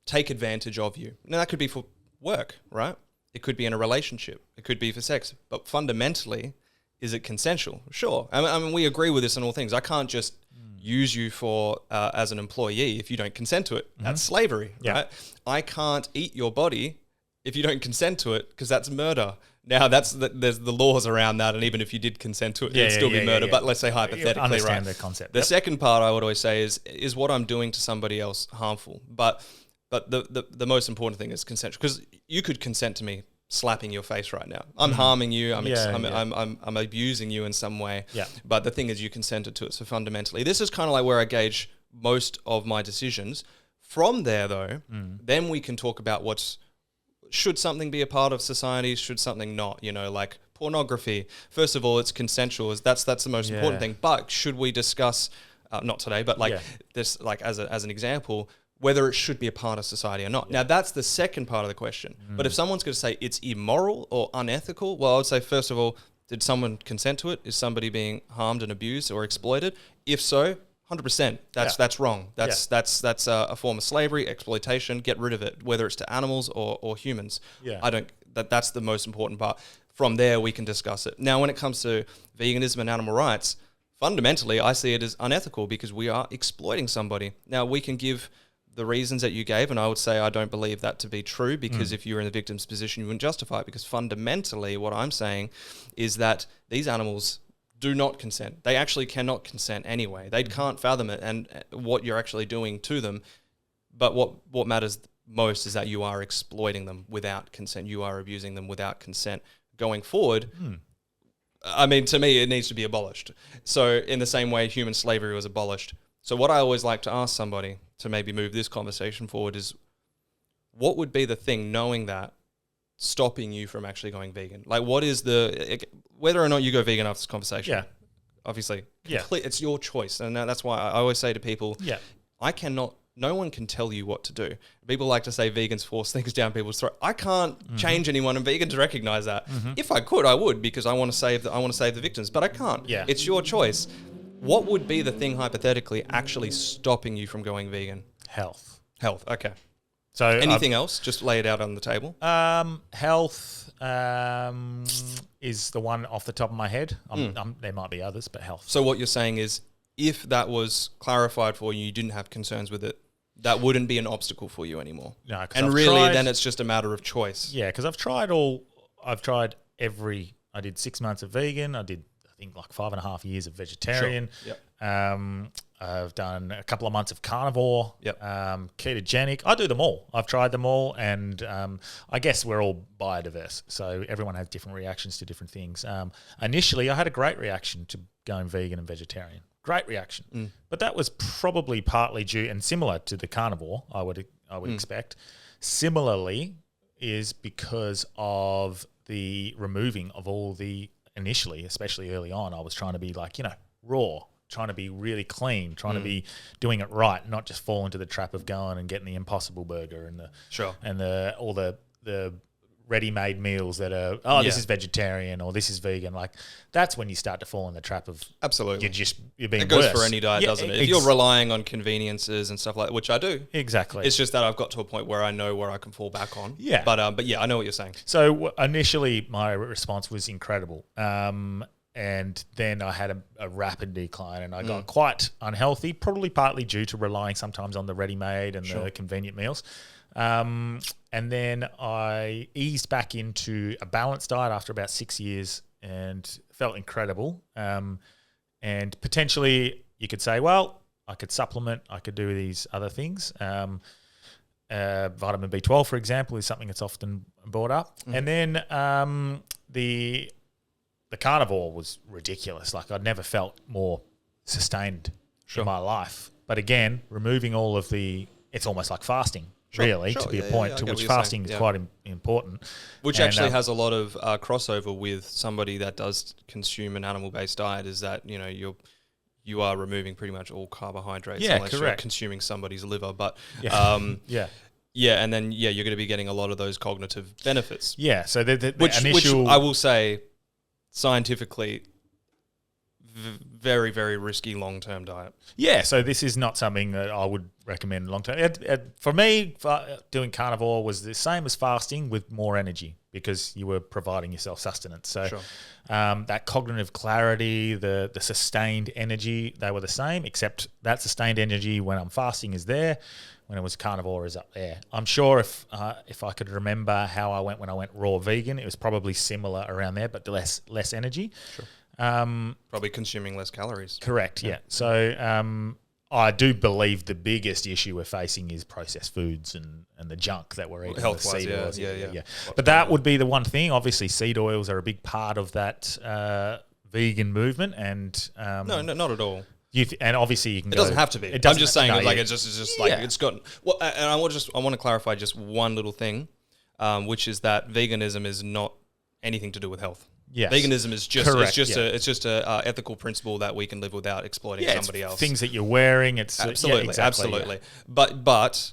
take advantage of you, now that could be for work, right? It could be in a relationship. It could be for sex. But fundamentally, is it consensual? Sure. I mean, we agree with this on all things. I can't just use you for as an employee if you don't consent to it. That's slavery, right? I can't eat your body if you don't consent to it because that's murder. Now, there's the laws around that, and even if you did consent to it, it'd still be murder. But let's say hypothetically, understand the concept. The second part I would always say is what I'm doing to somebody else harmful? But the most important thing is consensual, because you could consent to me slapping your face right now. I'm harming you. I'm abusing you in some way. Yeah. But the thing is, you consented to it. So fundamentally, this is kind of like where I gauge most of my decisions. From there, though, then we can talk about should something be a part of society? Should something not? You know, like pornography. First of all, it's consensual. That's the most important thing. But should we discuss, not today, but like this, like as an example, whether it should be a part of society or not? Now, that's the second part of the question. But if someone's going to say it's immoral or unethical, well, I would say, first of all, did someone consent to it? Is somebody being harmed and abused or exploited? If so, 100%. That's wrong. That's a form of slavery, exploitation. Get rid of it, whether it's to animals or humans. Yeah. That's the most important part. From there, we can discuss it. Now, when it comes to veganism and animal rights, fundamentally, I see it as unethical because we are exploiting somebody. Now, we can give the reasons that you gave, and I would say I don't believe that to be true, because if you're in the victim's position, you wouldn't justify it, because fundamentally what I'm saying is that these animals do not consent. They actually cannot consent anyway. They can't fathom it and what you're actually doing to them. But what matters most is that you are exploiting them without consent. You are abusing them without consent. Going forward, I mean, to me, it needs to be abolished. So in the same way human slavery was abolished. So what I always like to ask somebody to maybe move this conversation forward is, what would be the thing, knowing that, stopping you from actually going vegan? Like, what is whether or not you go vegan after this conversation? Yeah. Obviously. Yeah. It's your choice. And that's why I always say to people, no one can tell you what to do. People like to say vegans force things down people's throat. I can't change anyone, and vegans recognize that. If I could, I would, because I want to save the victims, but I can't. Yeah. It's your choice. What would be the thing hypothetically actually stopping you from going vegan? Health. Okay. So anything else? Just lay it out on the table. Health is the one off the top of my head. There might be others, but health. So what you're saying is, if that was clarified for you, you didn't have concerns with it, that wouldn't be an obstacle for you anymore. No, and really, then it's just a matter of choice. Yeah, because I've tried I did 6 months of vegan. I did, I think, like 5.5 years of vegetarian. Sure. Yep. I've done a couple of months of carnivore, yep. Ketogenic. I do them all. I've tried them all, and I guess we're all biodiverse, so everyone has different reactions to different things. Initially, I had a great reaction to going vegan and vegetarian. Great reaction, but that was probably partly due, and similar to the carnivore, I would expect. Similarly, is because of the removing of all the initially, especially early on, I was trying to be like, raw. Trying to be really clean, trying to be doing it right, not just fall into the trap of going and getting the Impossible Burger and all the ready-made meals that are this is vegetarian or this is vegan. Like, that's when you start to fall in the trap of absolutely you're being it goes worse. For any diet, doesn't it? If you're relying on conveniences and stuff like that, which I do, exactly. It's just that I've got to a point where I know where I can fall back on. Yeah, but yeah, I know what you're saying. So initially, my response was incredible. And then I had a rapid decline, and I got quite unhealthy, probably partly due to relying sometimes on the ready-made and the convenient meals. And then I eased back into a balanced diet after about 6 years and felt incredible. And potentially you could say, well, I could supplement, I could do these other things. Vitamin B12, for example, is something that's often brought up. And then the carnivore was ridiculous. Like, I'd never felt more sustained in my life. But again, removing all of it's almost like fasting. really, to be a point, I to get which what you're fasting saying, is yeah. quite important. Which And, actually has a lot of crossover with somebody that does consume an animal-based diet. Is that you are removing pretty much all carbohydrates Yeah, unless you're correct. consuming somebody's liver. But Yeah. yeah, and then you're going to be getting a lot of those cognitive benefits. Yeah, so the Which initial... I will say, scientifically, very, very risky long-term diet. Yeah, so this is not something that I would recommend long term. For me, doing carnivore was the same as fasting with more energy because you were providing yourself sustenance. So that cognitive clarity, the sustained energy, they were the same, except that sustained energy when I'm fasting is there. When it was carnivore is up there. I'm sure if I could remember how I went when I went raw vegan, it was probably similar around there, but less energy. Sure. Probably consuming less calories. Correct, yeah. So I do believe the biggest issue we're facing is processed foods and the junk that we're eating. Health-wise, the seed oils. yeah. But that would be the one thing. Obviously, seed oils are a big part of that vegan movement. And No, not at all. And obviously you can It doesn't have to be. It I'm just saying, no, like yeah. it's just like it's gotten. Well, and I want to clarify just one little thing, which is that veganism is not anything to do with health. Yes. Veganism is just Correct, it's just a ethical principle that we can live without exploiting somebody else. Things that you're wearing. It's absolutely, exactly, absolutely. But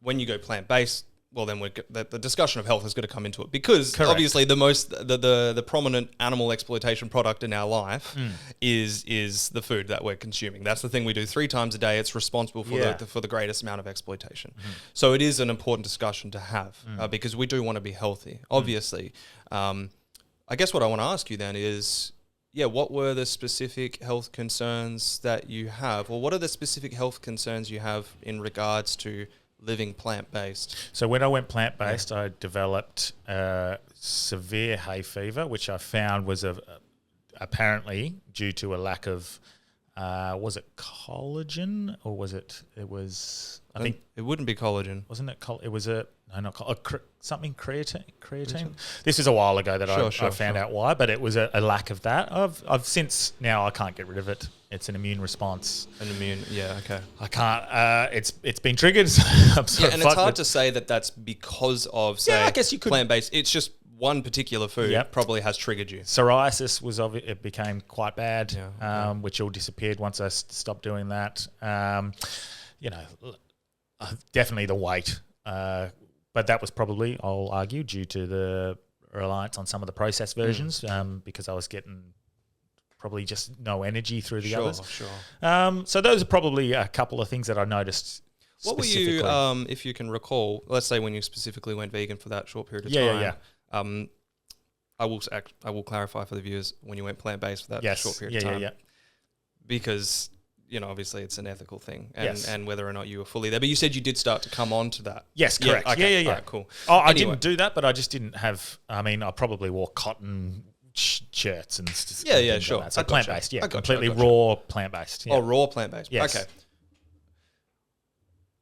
when you go plant based, well, then the discussion of health is going to come into it because obviously the prominent animal exploitation product in our life is the food that we're consuming. That's the thing we do 3 times a day. It's responsible for the greatest amount of exploitation. So it is an important discussion to have because we do want to be healthy. Obviously, I guess what I want to ask you then is, what were the specific health concerns that you have, or what are the specific health concerns you have in regards to living plant-based? So when I went plant-based, I developed severe hay fever, which I found was apparently due to a lack of, was it collagen or was it? It was. I think it wouldn't be collagen, wasn't it? It was something creatine. This is a while ago that I found out why, but it was a lack of that. I've since now I can't get rid of it. It's an immune response. Okay. I can't. It's been triggered. So I'm sort of and it's hard to say that that's because of I guess you could plant-based. It's just one particular food probably has triggered you. Psoriasis it became quite bad, which all disappeared once I stopped doing that. Definitely the weight, but that was probably, I'll argue, due to the reliance on some of the processed versions, because I was getting probably just no energy through the others. Sure. So those are probably a couple of things that I noticed. What were you, if you can recall, let's say when you specifically went vegan for that short period of time? I will clarify for the viewers when you went plant-based for that short period of time. Because obviously it's an ethical thing, and whether or not you were fully there. But you said you did start to come on to that. Yes, correct. Yeah, okay. yeah. All right, cool. Oh, I didn't do that, but I just didn't have. I mean, I probably wore cotton shirts and sure. Like so plant-based, completely gotcha. raw plant-based. Yeah. Oh, raw plant-based. Yes. Okay.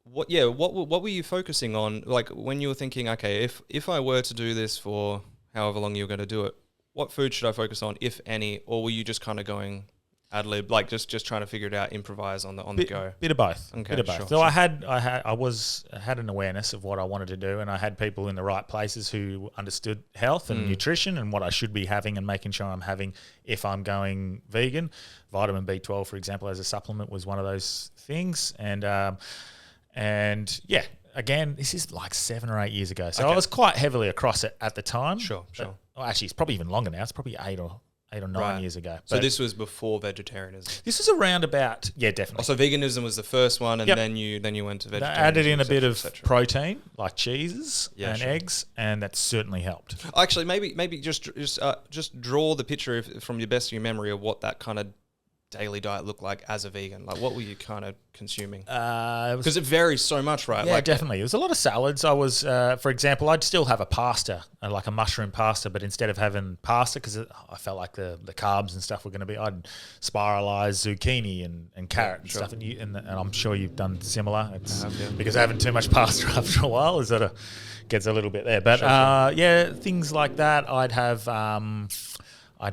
What were you focusing on? Like when you were thinking, okay, if I were to do this for however long you're going to do it, what food should I focus on, if any, or were you just kind of going ad lib, like just trying to figure it out, improvise on the go? Bit of both. Okay, bit of both. sure, So I had an awareness of what I wanted to do, and I had people in the right places who understood health and nutrition and what I should be having and making sure I'm having if I'm going vegan. Vitamin B12, for example, as a supplement was one of those things, and again, this is like 7 or 8 years ago, so I was quite heavily across it at the time. Sure. Actually, it's probably even longer now. It's probably 8 or 9 years ago. So this was before vegetarianism. This was around about definitely. So veganism was the first one, and then you went to vegetarianism. I added in a bit of protein, like cheeses and eggs, and that certainly helped. Actually, maybe just draw the picture from your best of your memory of what that kind of daily diet look like as a vegan. Like, what were you kind of consuming? Because it varies so much, right? Yeah, definitely. It was a lot of salads. I was, for example, I'd still have a pasta, like a mushroom pasta, but instead of having pasta, because I felt like the carbs and stuff were going to be, I'd spiralize zucchini and carrot and stuff. And I'm sure you've done similar. It's because having too much pasta after a while is gets a little bit there. But things like that. I'd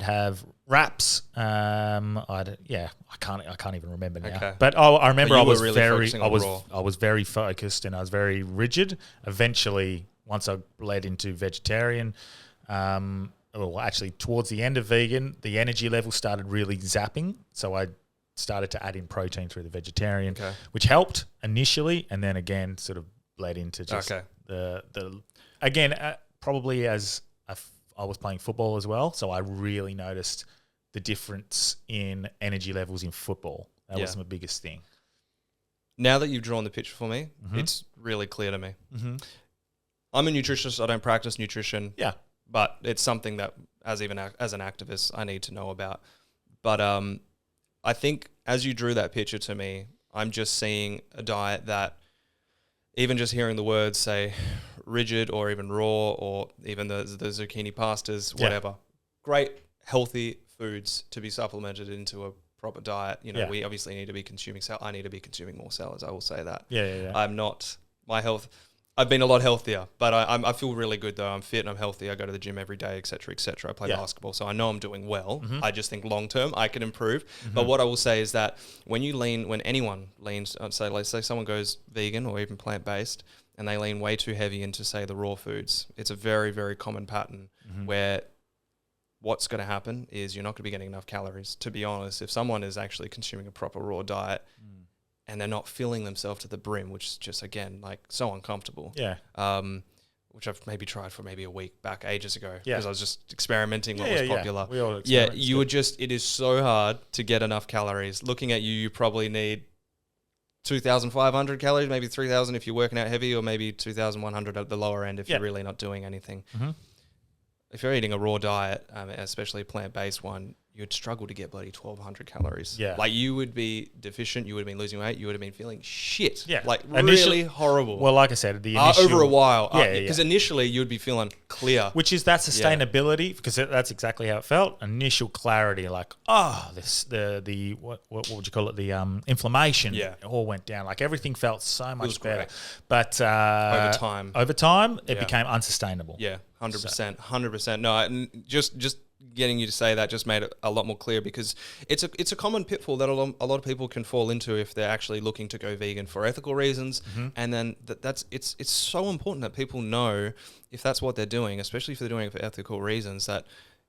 have wraps. I can't even remember now. Okay. But I remember But I you were was really very, focusing on raw. I was very focused and I was very rigid. Eventually, once I led into vegetarian, actually towards the end of vegan, the energy level started really zapping. So I started to add in protein through the vegetarian, which helped initially, and then again sort of bled into just probably as I was playing football as well, so I really noticed the difference in energy levels in football. That was my biggest thing. Now that you've drawn the picture for me, it's really clear to me. I'm a nutritionist. I don't practice nutrition. Yeah. But it's something that, as an activist, I need to know about. But I think as you drew that picture to me, I'm just seeing a diet that, even just hearing the words, say, rigid or even raw or even the zucchini pastas, whatever, great, healthy foods to be supplemented into a proper diet. You know, we obviously need to be consuming I need to be consuming more salads. I will say that. I'm not, my health, I've been a lot healthier, but I feel really good though. I'm fit and I'm healthy. I go to the gym every day, et cetera, et cetera. I play basketball, so I know I'm doing well. I just think long term I can improve. But what I will say is that when anyone leans, let's say someone goes vegan or even plant-based, and they lean way too heavy into, say, the raw foods, it's a very, very common pattern where what's going to happen is you're not going to be getting enough calories. To be honest, if someone is actually consuming a proper raw diet, and they're not filling themselves to the brim, which is just, again, like so uncomfortable. Which I've maybe tried for maybe a week back ages ago because I was just experimenting what was popular. We all it is so hard to get enough calories. Looking at you probably need 2,500 calories, maybe 3,000 if you're working out heavy, or maybe 2,100 at the lower end if you're really not doing anything. If you're eating a raw diet, especially a plant-based one, you'd struggle to get bloody 1,200 calories. Like you would be deficient, you would have been losing weight, you would have been feeling shit. Like really horrible. Well, like I said, the initial... over a while. Because initially you would be feeling clear. Which is that sustainability, because that's exactly how it felt. Initial clarity, like, what would you call it? The inflammation all went down. Like everything felt so much better. Great. But over time, it became unsustainable. 100%. No, just getting you to say that just made it a lot more clear, because it's a common pitfall that a lot of people can fall into if they're actually looking to go vegan for ethical reasons. And then it's so important that people know, if that's what they're doing, especially if they're doing it for ethical reasons, that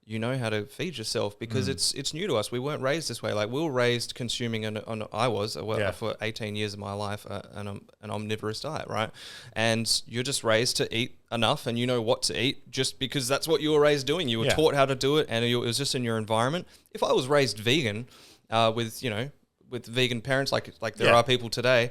you know how to feed yourself, because it's new to us. We weren't raised this way. Like we were raised consuming for 18 years of my life an omnivorous diet, right? And you're just raised to eat enough, and you know what to eat just because that's what you were raised doing. You were taught how to do it, and it was just in your environment. If I was raised vegan with vegan parents, like there are people today,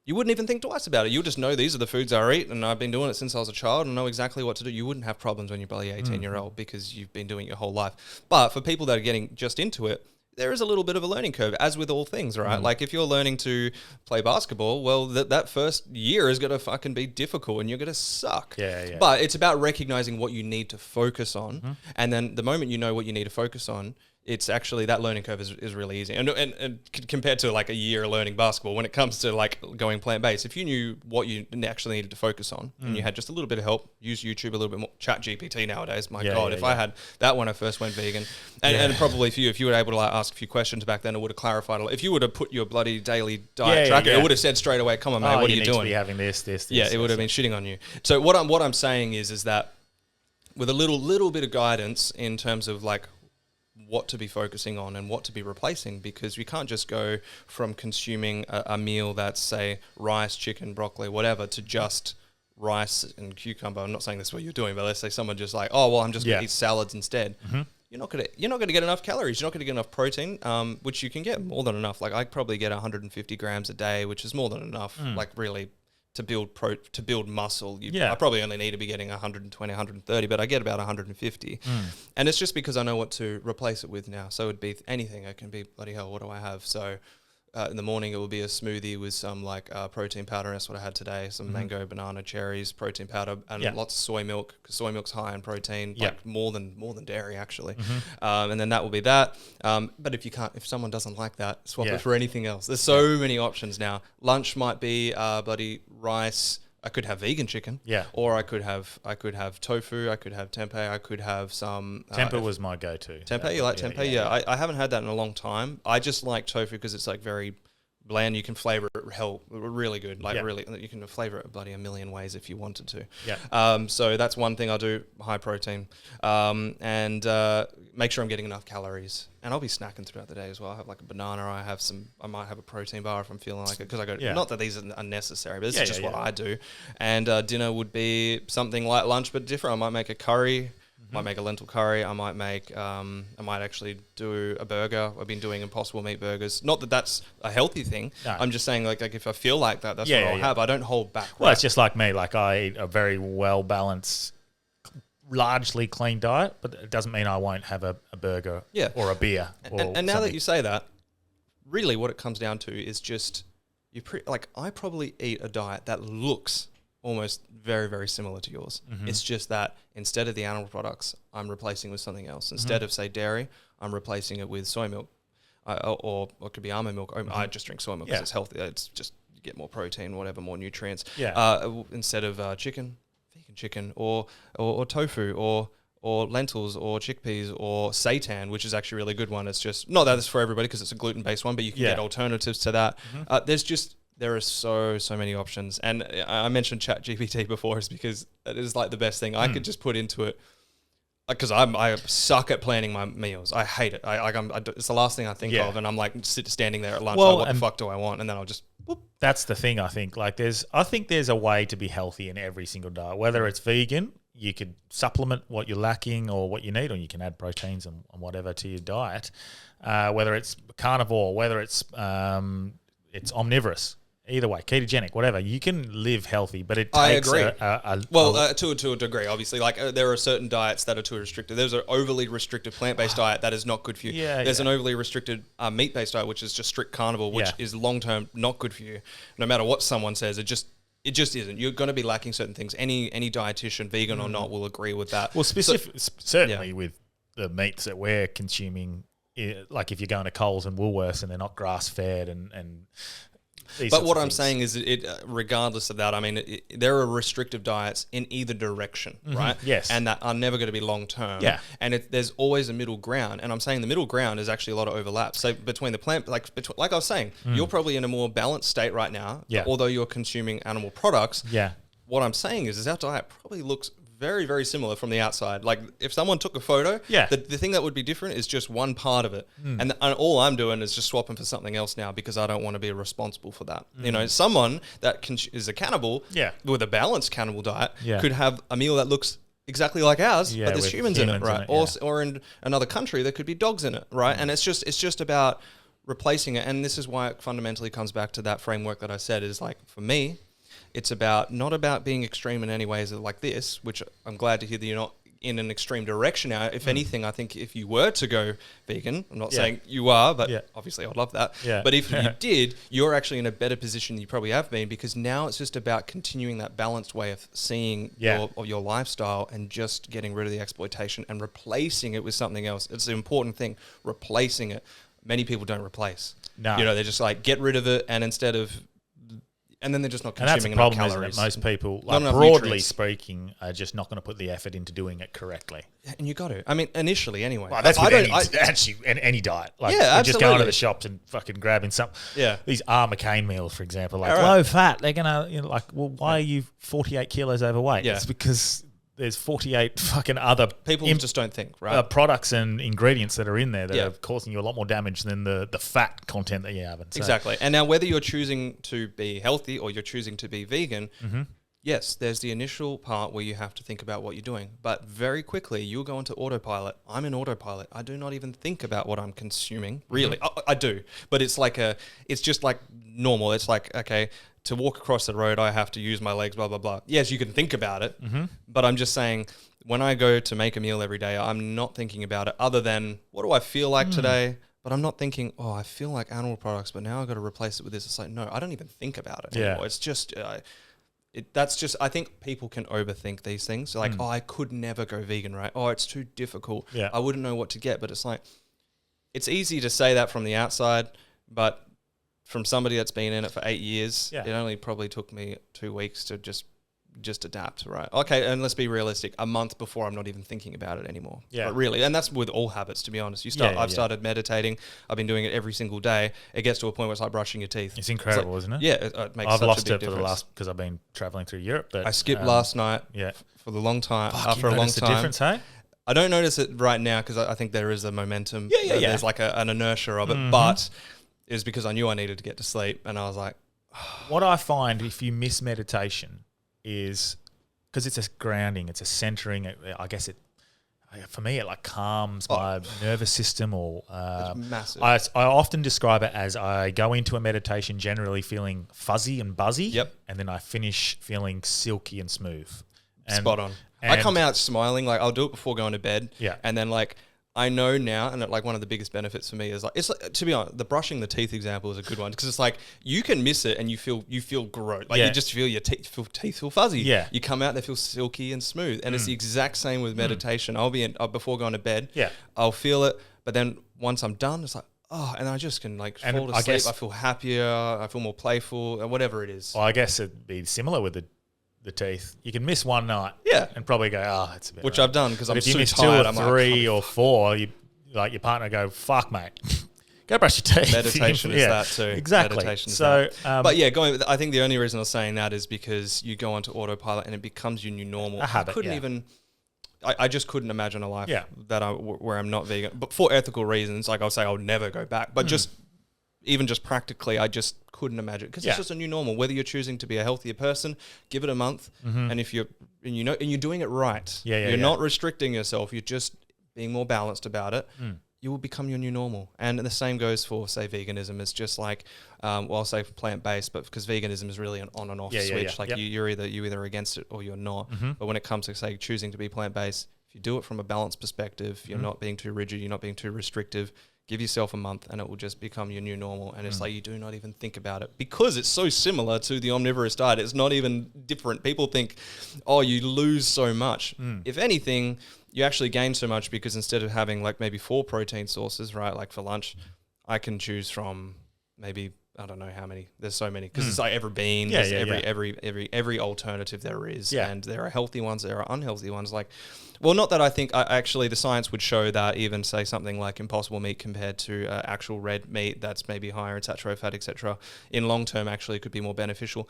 you wouldn't even think twice about it. You'll just know these are the foods I eat, and I've been doing it since I was a child and know exactly what to do. You wouldn't have problems when you're probably 18-year-old because you've been doing it your whole life. But for people that are getting just into it, there is a little bit of a learning curve, as with all things, right? Like if you're learning to play basketball, well, that first year is going to fucking be difficult and you're going to suck. But it's about recognizing what you need to focus on. And then the moment you know what you need to focus on, it's actually, that learning curve is really easy. And compared to like a year learning basketball, when it comes to like going plant-based, if you knew what you actually needed to focus on and you had just a little bit of help, use YouTube a little bit more, chat GPT nowadays, my God, if I had that when I first went vegan, and probably for you, if you were able to like ask a few questions back then, it would have clarified a lot. If you would have put your bloody daily diet tracker, it would have said straight away, come on, mate, what are you doing? To be having this. It would have been shitting on you. So what I'm saying is that with a little bit of guidance in terms of like what to be focusing on and what to be replacing, because we can't just go from consuming a meal that's, say, rice, chicken, broccoli, whatever, to just rice and cucumber. I'm not saying that's what you're doing, but let's say someone just like, oh, well, I'm just going to eat salads instead. You're not going to get enough calories. You're not going to get enough protein, which you can get more than enough. Like I probably get 150 grams a day, which is more than enough. Like really, to build muscle, I probably only need to be getting 120, 130, but I get about 150. And it's just because I know what to replace it with now. So it'd be anything. It can be, bloody hell, what do I have? So in the morning, it will be a smoothie with some like protein powder. That's what I had today. Some mango, banana, cherries, protein powder, and lots of soy milk, because soy milk's high in protein, like more than dairy actually. And then that will be that. But if someone doesn't like that, swap it for anything else. There's so many options now. Lunch might be bloody rice, I could have vegan chicken. Yeah. Or I could have tofu. I could have tempeh. I could have some. Tempeh was my go-to. Tempeh, you like tempeh? Yeah. I haven't had that in a long time. I just like tofu because it's like very bland. You can flavor it really good. Like really, you can flavor it bloody a million ways if you wanted to. Yeah. So that's one thing I'll do, high protein. And make sure I'm getting enough calories. And I'll be snacking throughout the day as well. I have like a banana. I might have a protein bar if I'm feeling like it. Because I go, not that these are unnecessary, but this is just what I do. And dinner would be something like lunch, but different. I might make a curry. Might make a lentil curry. I might make. I might actually do a burger. I've been doing Impossible Meat burgers. Not that that's a healthy thing. No. I'm just saying, like if I feel like that, that's what I'll have. I don't hold back. Well, it's just like me. Like I eat a very well balanced, largely clean diet, but it doesn't mean I won't have a burger or a beer. And now that you say that, really, what it comes down to is just I probably eat a diet that looks almost very, very similar to yours. It's just that instead of the animal products, I'm replacing with something else. Instead of, say, dairy, I'm replacing it with soy milk, or it could be almond milk. I just drink soy milk because it's healthy. It's just, you get more protein, whatever, more nutrients. Instead of chicken, vegan chicken, or tofu, or lentils, or chickpeas, or seitan, which is actually a really good one. It's just, not that it's for everybody because it's a gluten-based one, but you can get alternatives to that. There are so many options. And I mentioned ChatGPT before is because it is like the best thing. I could just put into it, because I suck at planning my meals. I hate it. It's the last thing I think of, and I'm like standing there at lunch, what the fuck do I want? And then I'll just... Whoop. That's the thing, I think. I think there's a way to be healthy in every single diet. Whether it's vegan, you could supplement what you're lacking or what you need, or you can add proteins and whatever to your diet. Whether it's carnivore, whether it's omnivorous. Either way, ketogenic, whatever, you can live healthy, but it takes to a degree, obviously. Like there are certain diets that are too restricted. There's an overly restricted plant-based diet that is not good for you. There's an overly restricted meat-based diet, which is just strict carnivore, which is long-term not good for you. No matter what someone says, it just isn't. You're going to be lacking certain things. Any dietitian, vegan or not, will agree with that. Well, certainly with the meats that we're consuming, like if you're going to Coles and Woolworths and they're not grass-fed and but what I'm saying is, regardless of that, I mean, there are restrictive diets in either direction, right? Yes. And that are never going to be long term. Yeah. And there's always a middle ground. And I'm saying the middle ground is actually a lot of overlap. So between the plant, like I was saying, you're probably in a more balanced state right now. Yeah. Although you're consuming animal products. Yeah. What I'm saying is our diet probably looks very, very similar from the outside. Like if someone took a photo, the thing that would be different is just one part of it. And all I'm doing is just swapping for something else now because I don't want to be responsible for that. You know, someone that is a cannibal with a balanced cannibal diet could have a meal that looks exactly like ours, but there's humans in it, right? Or in another country, there could be dogs in it, right? And it's just about replacing it. And this is why it fundamentally comes back to that framework that I said is like, for me, it's not about being extreme in any ways like this, which I'm glad to hear that you're not in an extreme direction now. If anything, I think if you were to go vegan, I'm not saying you are, but obviously I'd love that. Yeah. But if you did, you're actually in a better position than you probably have been, because now it's just about continuing that balanced way of seeing your lifestyle and just getting rid of the exploitation and replacing it with something else. It's the important thing, replacing it. Many people don't replace. No. You know, they just like get rid of it, and and then they're just not consuming enough enough calories. calories. Most people, enough broadly nutrients. speaking, are just not going to put the effort into doing it correctly. And you got to. I mean, initially anyway. Well, that's with any diet. Like, Yeah, just going to absolutely. the shops and fucking grabbing some. Yeah. These McCain meals, for example, like All right. low fat. They're gonna, well, why are you 48 kilos overweight? Yeah. It's because there's 48 fucking other People just don't think, right? products and ingredients that are in there that are causing you a lot more damage than the fat content that you have. So, Exactly. And now whether you're choosing to be healthy or you're choosing to be vegan, yes, there's the initial part where you have to think about what you're doing. But very quickly, you'll go into autopilot. I'm in autopilot. I do not even think about what I'm consuming, really. I do. But it's just like normal. It's like, okay, to walk across the road, I have to use my legs, blah, blah, blah. Yes, you can think about it. But I'm just saying, when I go to make a meal every day, I'm not thinking about it other than, what do I feel like today? But I'm not thinking, I feel like animal products, but now I've got to replace it with this. It's like, no, I don't even think about it anymore. It's just... I think people can overthink these things. Like, I could never go vegan, right? It's too difficult. Yeah. I wouldn't know what to get. But it's like, it's easy to say that from the outside, but from somebody that's been in it for 8 years, Yeah. it only probably took me 2 weeks to just adapt, right? Okay, and let's be realistic. A month before, I'm not even thinking about it anymore. Yeah. But really, and that's with all habits, to be honest. I've started meditating. I've been doing it every single day. It gets to a point where it's like brushing your teeth. It's incredible, isn't it? Yeah, it makes I've such lost a it big for the difference. last because I've been traveling through Europe. But I skipped last night. Yeah. For the long time. Fuck, After you a long noticed time. the difference, hey? I don't notice it right now because I think there is a momentum. Yeah. There's like an inertia of it, but it was because I knew I needed to get to sleep, and I was like, What I find if you miss meditation is because it's a grounding, it's a centering. I guess for me, it like calms my nervous system. Or it's massive. I often describe it as I go into a meditation generally feeling fuzzy and buzzy. Yep. And then I finish feeling silky and smooth. And, Spot on. I come out smiling. Like I'll do it before going to bed. Yeah. And then like I know now, and like one of the biggest benefits for me is like it's like, to be honest, the brushing the teeth example is a good one because it's like you can miss it and you feel gross. Like you just feel your teeth feel fuzzy. Yeah. You come out, they feel silky and smooth, and it's the exact same with meditation. I'll be before going to bed. Yeah. I'll feel it, but then once I'm done, it's like. Oh, and I just can like fall to sleep. I feel happier. I feel more playful, and whatever it is. Well, I guess it'd be similar with the teeth. You can miss one night, and probably go, oh, it's a bit. Which rough. I've done because I'm if you so miss tired. 2 or I'm 3 or 4, you like your partner go, fuck, mate, go brush your teeth. Meditation is that too. Exactly. Meditation is so, that. But yeah, I think the only reason I was saying that is because you go onto autopilot and it becomes your new normal. A habit, I couldn't even. I just couldn't imagine a life where I'm not vegan. But for ethical reasons, like I'll say I'll never go back. But even just practically, I just couldn't imagine because it's just a new normal. Whether you're choosing to be a healthier person, give it a month, and if you're doing it right, you're not restricting yourself. You're just being more balanced about it. You will become your new normal. And the same goes for, say, veganism. It's just like, I'll say plant-based, but because veganism is really an on and off switch. Like you're either against it or you're not. But when it comes to, say, choosing to be plant-based, if you do it from a balanced perspective, you're not being too rigid, you're not being too restrictive, give yourself a month and it will just become your new normal. And it's like you do not even think about it because it's so similar to the omnivorous diet. It's not even different. People think, oh, you lose so much. If anything, you actually gain so much because instead of having like maybe 4 protein sources, right, like for lunch, I can choose from maybe, I don't know how many. There's so many because it's like every bean, every alternative there is, and there are healthy ones, there are unhealthy ones. Like, well, not that I think actually the science would show that even say something like impossible meat compared to actual red meat that's maybe higher in saturated fat, etc. In long term, actually could be more beneficial.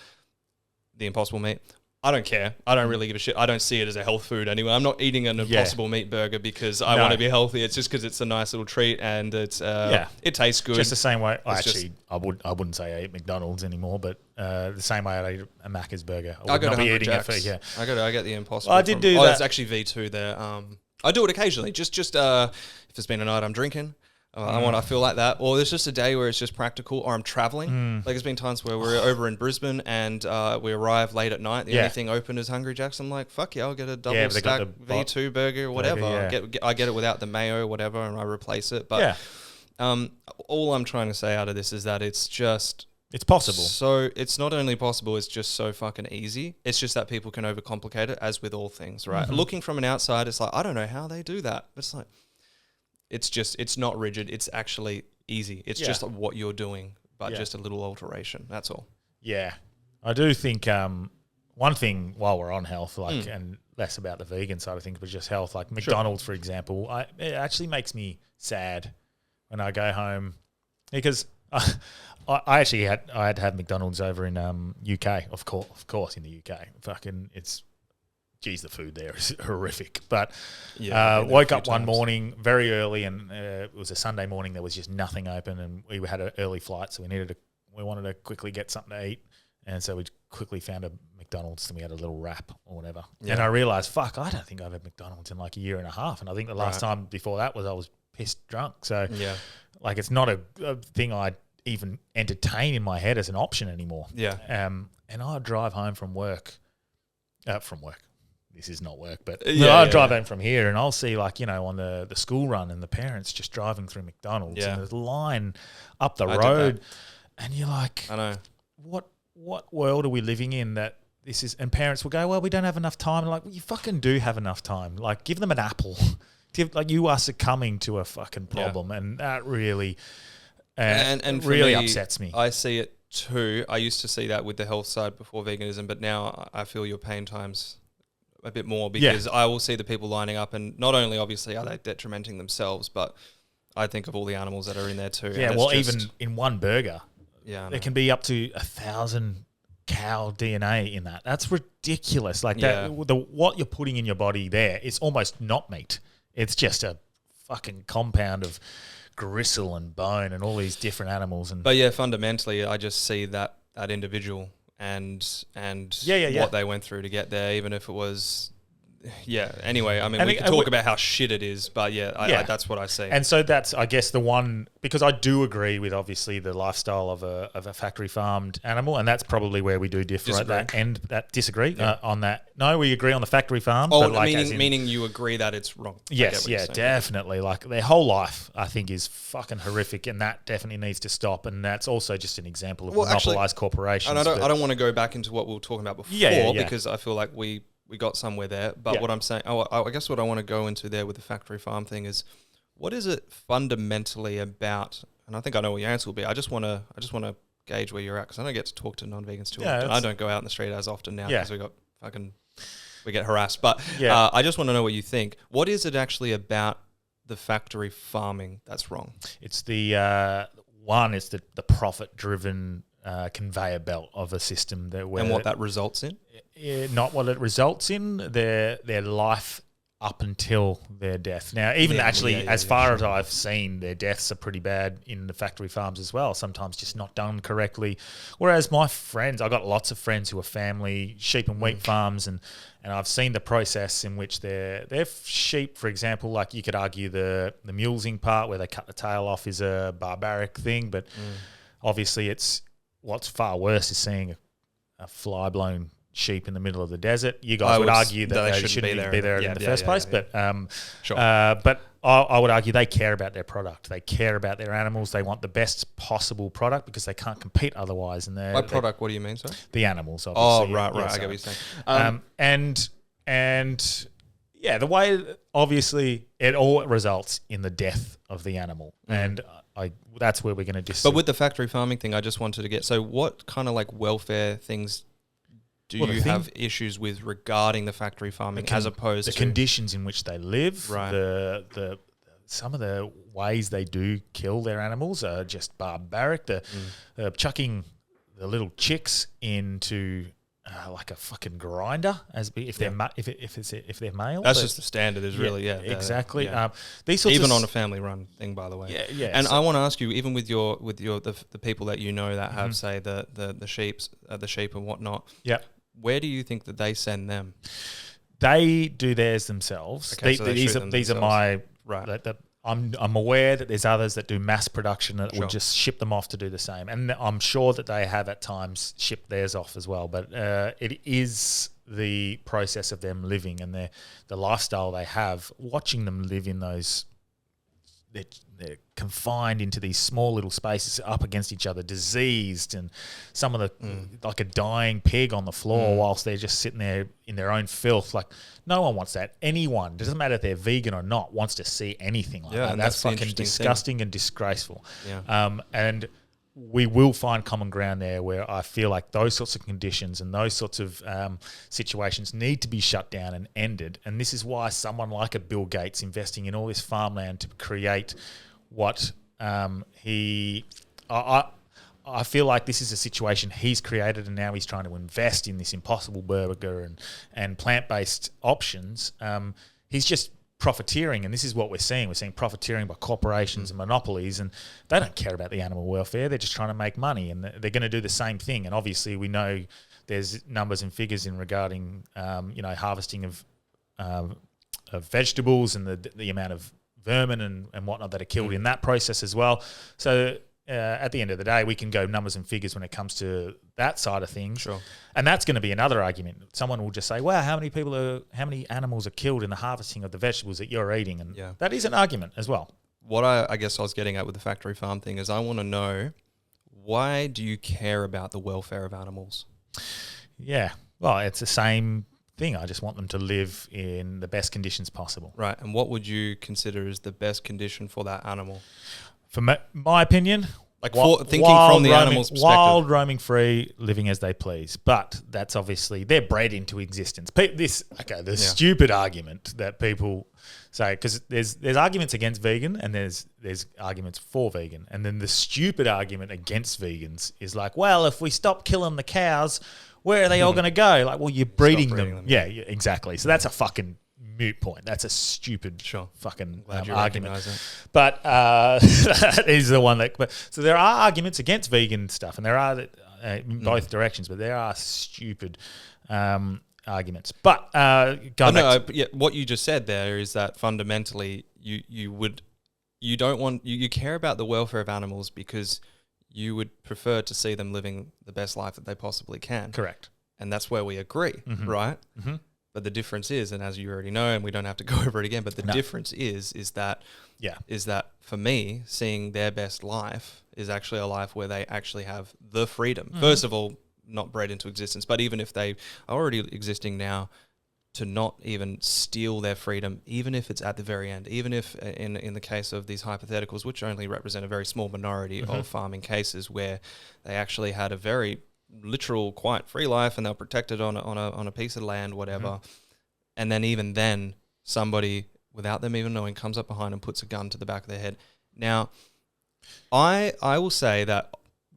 The impossible meat. I don't care. I don't really give a shit. I don't see it as a health food anyway. I'm not eating an Impossible Meat burger because I want to be healthy. It's just because it's a nice little treat and it's it tastes good. Just the same way. I wouldn't say I eat McDonald's anymore, but the same way I eat a Macca's burger. I would not be eating it for I get the Impossible. I did do that. Oh, it's actually V2 there. I do it occasionally. Just if there's been a night I'm drinking. I feel like that, or there's just a day where it's just practical, or I'm traveling. Like there's been times where we're over in Brisbane and we arrive late at night. The only thing open is Hungry Jack's. I'm like, fuck yeah, I'll get a double stack V2 burger or whatever. I get it without the mayo or whatever, and I replace it. But all I'm trying to say out of this is that it's possible. So it's not only possible, it's just so fucking easy. It's just that people can overcomplicate it, as with all things, right? Looking from an outside, it's like, I don't know how they do that. But it's like, it's not rigid. It's actually easy. It's just what you're doing, but just a little alteration. That's all. Yeah. I do think one thing while we're on health, like, and less about the vegan side of things, but just health, like McDonald's, for example, it actually makes me sad when I go home because I actually had to have McDonald's over in UK, of course, in the UK. Fucking, the food there is horrific. But woke up one morning very early, and it was a Sunday morning. There was just nothing open, and we had an early flight, so we wanted to quickly get something to eat, and so we quickly found a McDonald's, and we had a little wrap or whatever. Yeah. And I realised, fuck, I don't think I've had McDonald's in like a year and a half, and I think the last time before that was I was pissed drunk. So like it's not a thing I even entertain in my head as an option anymore. Yeah. And I drive home from work. This is not work, but I'll drive home from here and I'll see on the school run and the parents just driving through McDonald's and there's a line up the road and you're like, I know. What world are we living in that this is, and parents will go, well, we don't have enough time. And like, well, you fucking do have enough time. Like, give them an apple. You are succumbing to a fucking problem. And that really, And it for really me, upsets me. I see it too. I used to see that with the health side before veganism, but now I feel your pain times a bit more because I will see the people lining up, and not only obviously are they detrimenting themselves, but I think of all the animals that are in there too. Yeah, well, even in one burger, there can be up to 1,000 cow DNA in that. That's ridiculous. Like that, what you're putting in your body there, it's almost not meat. It's just a fucking compound of gristle and bone and all these different animals. And but yeah, fundamentally, I just see that individual and what they went through to get there, even if it was. Yeah. Anyway, I mean, we can talk about how shit it is, but I, that's what I see. And so that's, I guess, the one, because I do agree with obviously the lifestyle of a factory farmed animal, and that's probably where we do differ at that end. Disagree on that. No, we agree on the factory farm. Oh, but meaning you agree that it's wrong. Yes, definitely. Like their whole life, I think, is fucking horrific, and that definitely needs to stop. And that's also just an example of monopolized corporations. And I don't want to go back into what we were talking about before because I feel like we got somewhere there, but what I'm saying, I guess what I want to go into there with the factory farm thing is, what is it fundamentally about? And I think I know what your answer will be. I just want to gauge where you're at because I don't get to talk to non-vegans too often. I don't go out in the street as often now because we get harassed. But I just want to know what you think. What is it actually about the factory farming that's wrong? It's the it's the profit-driven conveyor belt of a system and what that results in. Not what it results in, their life up until their death. Now, even as far as I've seen, their deaths are pretty bad in the factory farms as well, sometimes just not done correctly. Whereas my friends, I've got lots of friends who are family sheep and wheat farms, and I've seen the process in which their sheep, for example, like you could argue the mulesing part where they cut the tail off is a barbaric thing, but obviously what's far worse is seeing a fly-blown sheep in the middle of the desert. You guys would argue that they shouldn't even be there in the first place, but but I would argue they care about their product. They care about their animals. They want the best possible product because they can't compete otherwise. And by product, what do you mean, sorry? The animals, obviously. Oh, right. I get what you're saying. And the way, obviously, it all results in the death of the animal. And that's where we're going to disagree. But with the factory farming thing, I just wanted to get, so what kind of like welfare things do you have issues with regarding the factory farming as opposed to the conditions in which they live? Right. The some of the ways they do kill their animals are just barbaric. The chucking the little chicks into like a fucking grinder if they're male. That's just the standard. Is really exactly. Yeah. These sorts even on a family run thing, by the way. Yeah. And I want to ask you, even with the people that you know that have say the sheep and whatnot. Yeah. Where do you think that they send them? They do theirs themselves. Okay, these are my right. I'm aware that there's others that do mass production that will just ship them off to do the same, and I'm sure that they have at times shipped theirs off as well. But it is the process of them living and the lifestyle they have. Watching them live in those, they're confined into these small little spaces up against each other, diseased, and some of the like a dying pig on the floor whilst they're just sitting there in their own filth. Like no one wants that. Anyone, doesn't matter if they're vegan or not, wants to see anything like that. That's fucking disgusting and disgraceful. Yeah. And we will find common ground there where I feel like those sorts of conditions and those sorts of situations need to be shut down and ended. And this is why someone like a Bill Gates investing in all this farmland to create what I feel like this is a situation he's created, and now he's trying to invest in this Impossible Burger and plant-based options. He's just profiteering, and this is what we're seeing. We're seeing profiteering by corporations and monopolies, and they don't care about the animal welfare. They're just trying to make money, and they're going to do the same thing. And obviously, we know there's numbers and figures in regarding harvesting of vegetables and the amount of vermin and whatnot that are killed in that process as well. So at the end of the day, we can go numbers and figures when it comes to that side of things. Sure. And that's going to be another argument. Someone will just say, wow, how many animals are killed in the harvesting of the vegetables that you're eating? And that is an argument as well. What I guess I was getting at with the factory farm thing is I want to know, why do you care about the welfare of animals? Yeah. Well, it's the same thing. I just want them to live in the best conditions possible. Right. And what would you consider is the best condition for that animal? For my opinion, Like thinking from the animal's perspective. Wild, roaming free, living as they please. But that's obviously, they're bred into existence. The stupid argument that people say, because there's arguments against vegan and there's arguments for vegan. And then the stupid argument against vegans is like, well, if we stop killing the cows, where are they all going to go? Like, well, you're breeding them. Yeah, exactly. So that's a fucking moot point. That's a stupid fucking argument. But that is the one that. So there are arguments against vegan stuff, and there are in both directions. But there are stupid arguments. But what you just said there is that fundamentally you care about the welfare of animals because you would prefer to see them living the best life that they possibly can. Correct. And that's where we agree, right? Mm-hmm. But the difference is, and as you already know, and we don't have to go over it again, but the difference is that for me, seeing their best life is actually a life where they actually have the freedom. Mm-hmm. First of all, not bred into existence, but even if they are already existing now, to not even steal their freedom, even if it's at the very end, even if in the case of these hypotheticals, which only represent a very small minority of farming cases where they actually had a very literal, quite free life and they were protected on a piece of land, whatever. And then even then, somebody, without them even knowing, comes up behind and puts a gun to the back of their head. Now, I will say that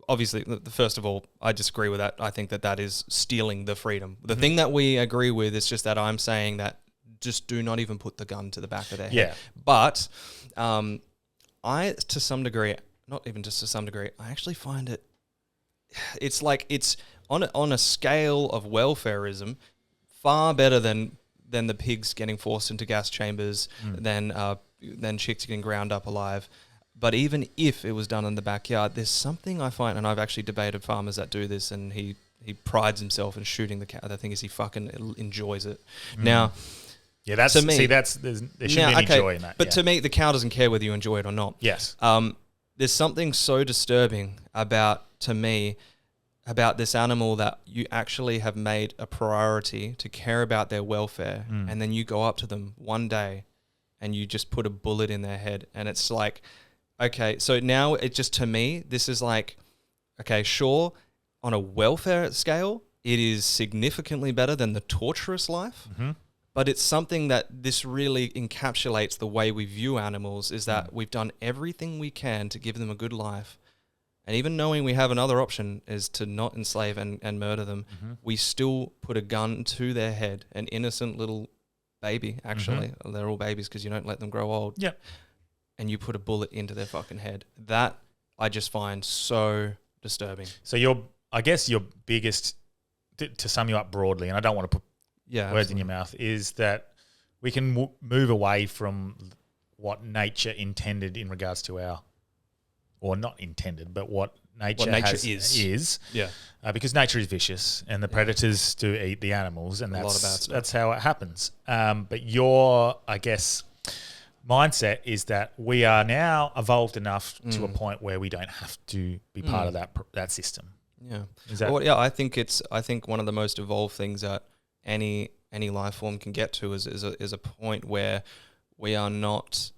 obviously, first of all, I disagree with that. I think that is stealing the freedom. The thing that we agree with is just that I'm saying that just do not even put the gun to the back of their head. Yeah. But to some degree, not even just to some degree, I actually find it's like it's on a scale of welfareism far better than the pigs getting forced into gas chambers, than chicks getting ground up alive. But even if it was done in the backyard, there's something I find, and I've actually debated farmers that do this, and he prides himself in shooting the cow. The thing is, he fucking enjoys it. Now, yeah, that's to me. There shouldn't be any joy in that. But to me, the cow doesn't care whether you enjoy it or not. Yes. There's something so disturbing about this animal that you actually have made a priority to care about their welfare, and then you go up to them one day, and you just put a bullet in their head, and it's like. Okay, so now it just, to me, this is like, okay, sure, on a welfare scale, it is significantly better than the torturous life, but it's something that this really encapsulates the way we view animals, is that we've done everything we can to give them a good life, and even knowing we have another option is to not enslave and murder them, we still put a gun to their head, an innocent little baby, actually. They're all babies because you don't let them grow old. Yep. And you put a bullet into their fucking head. That I just find so disturbing. So your biggest, to sum you up broadly, and I don't want to put words in your mouth, is that we can move away from what nature intended in regards to or not intended, but what nature is. Yeah. Because nature is vicious, and the predators do eat the animals, and that's how it happens. But your, I guess, mindset is that we are now evolved enough to a point where we don't have to be part of that system. Yeah. I think one of the most evolved things that any life form can get to is a point where we're not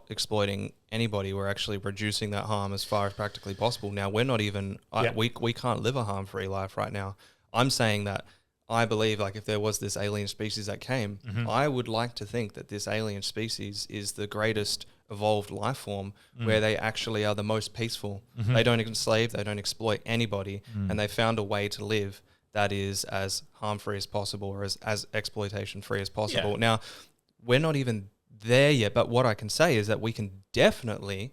exploiting anybody. We're actually reducing that harm as far as practically possible. Now we're not even we can't live a harm-free life right now. I'm saying that I believe, like, if there was this alien species that came, I would like to think that this alien species is the greatest evolved life form where they actually are the most peaceful. They don't enslave, they don't exploit anybody, and they found a way to live that is as harm-free as possible, or as exploitation-free as possible. Now, we're not even there yet, but what I can say is that we can definitely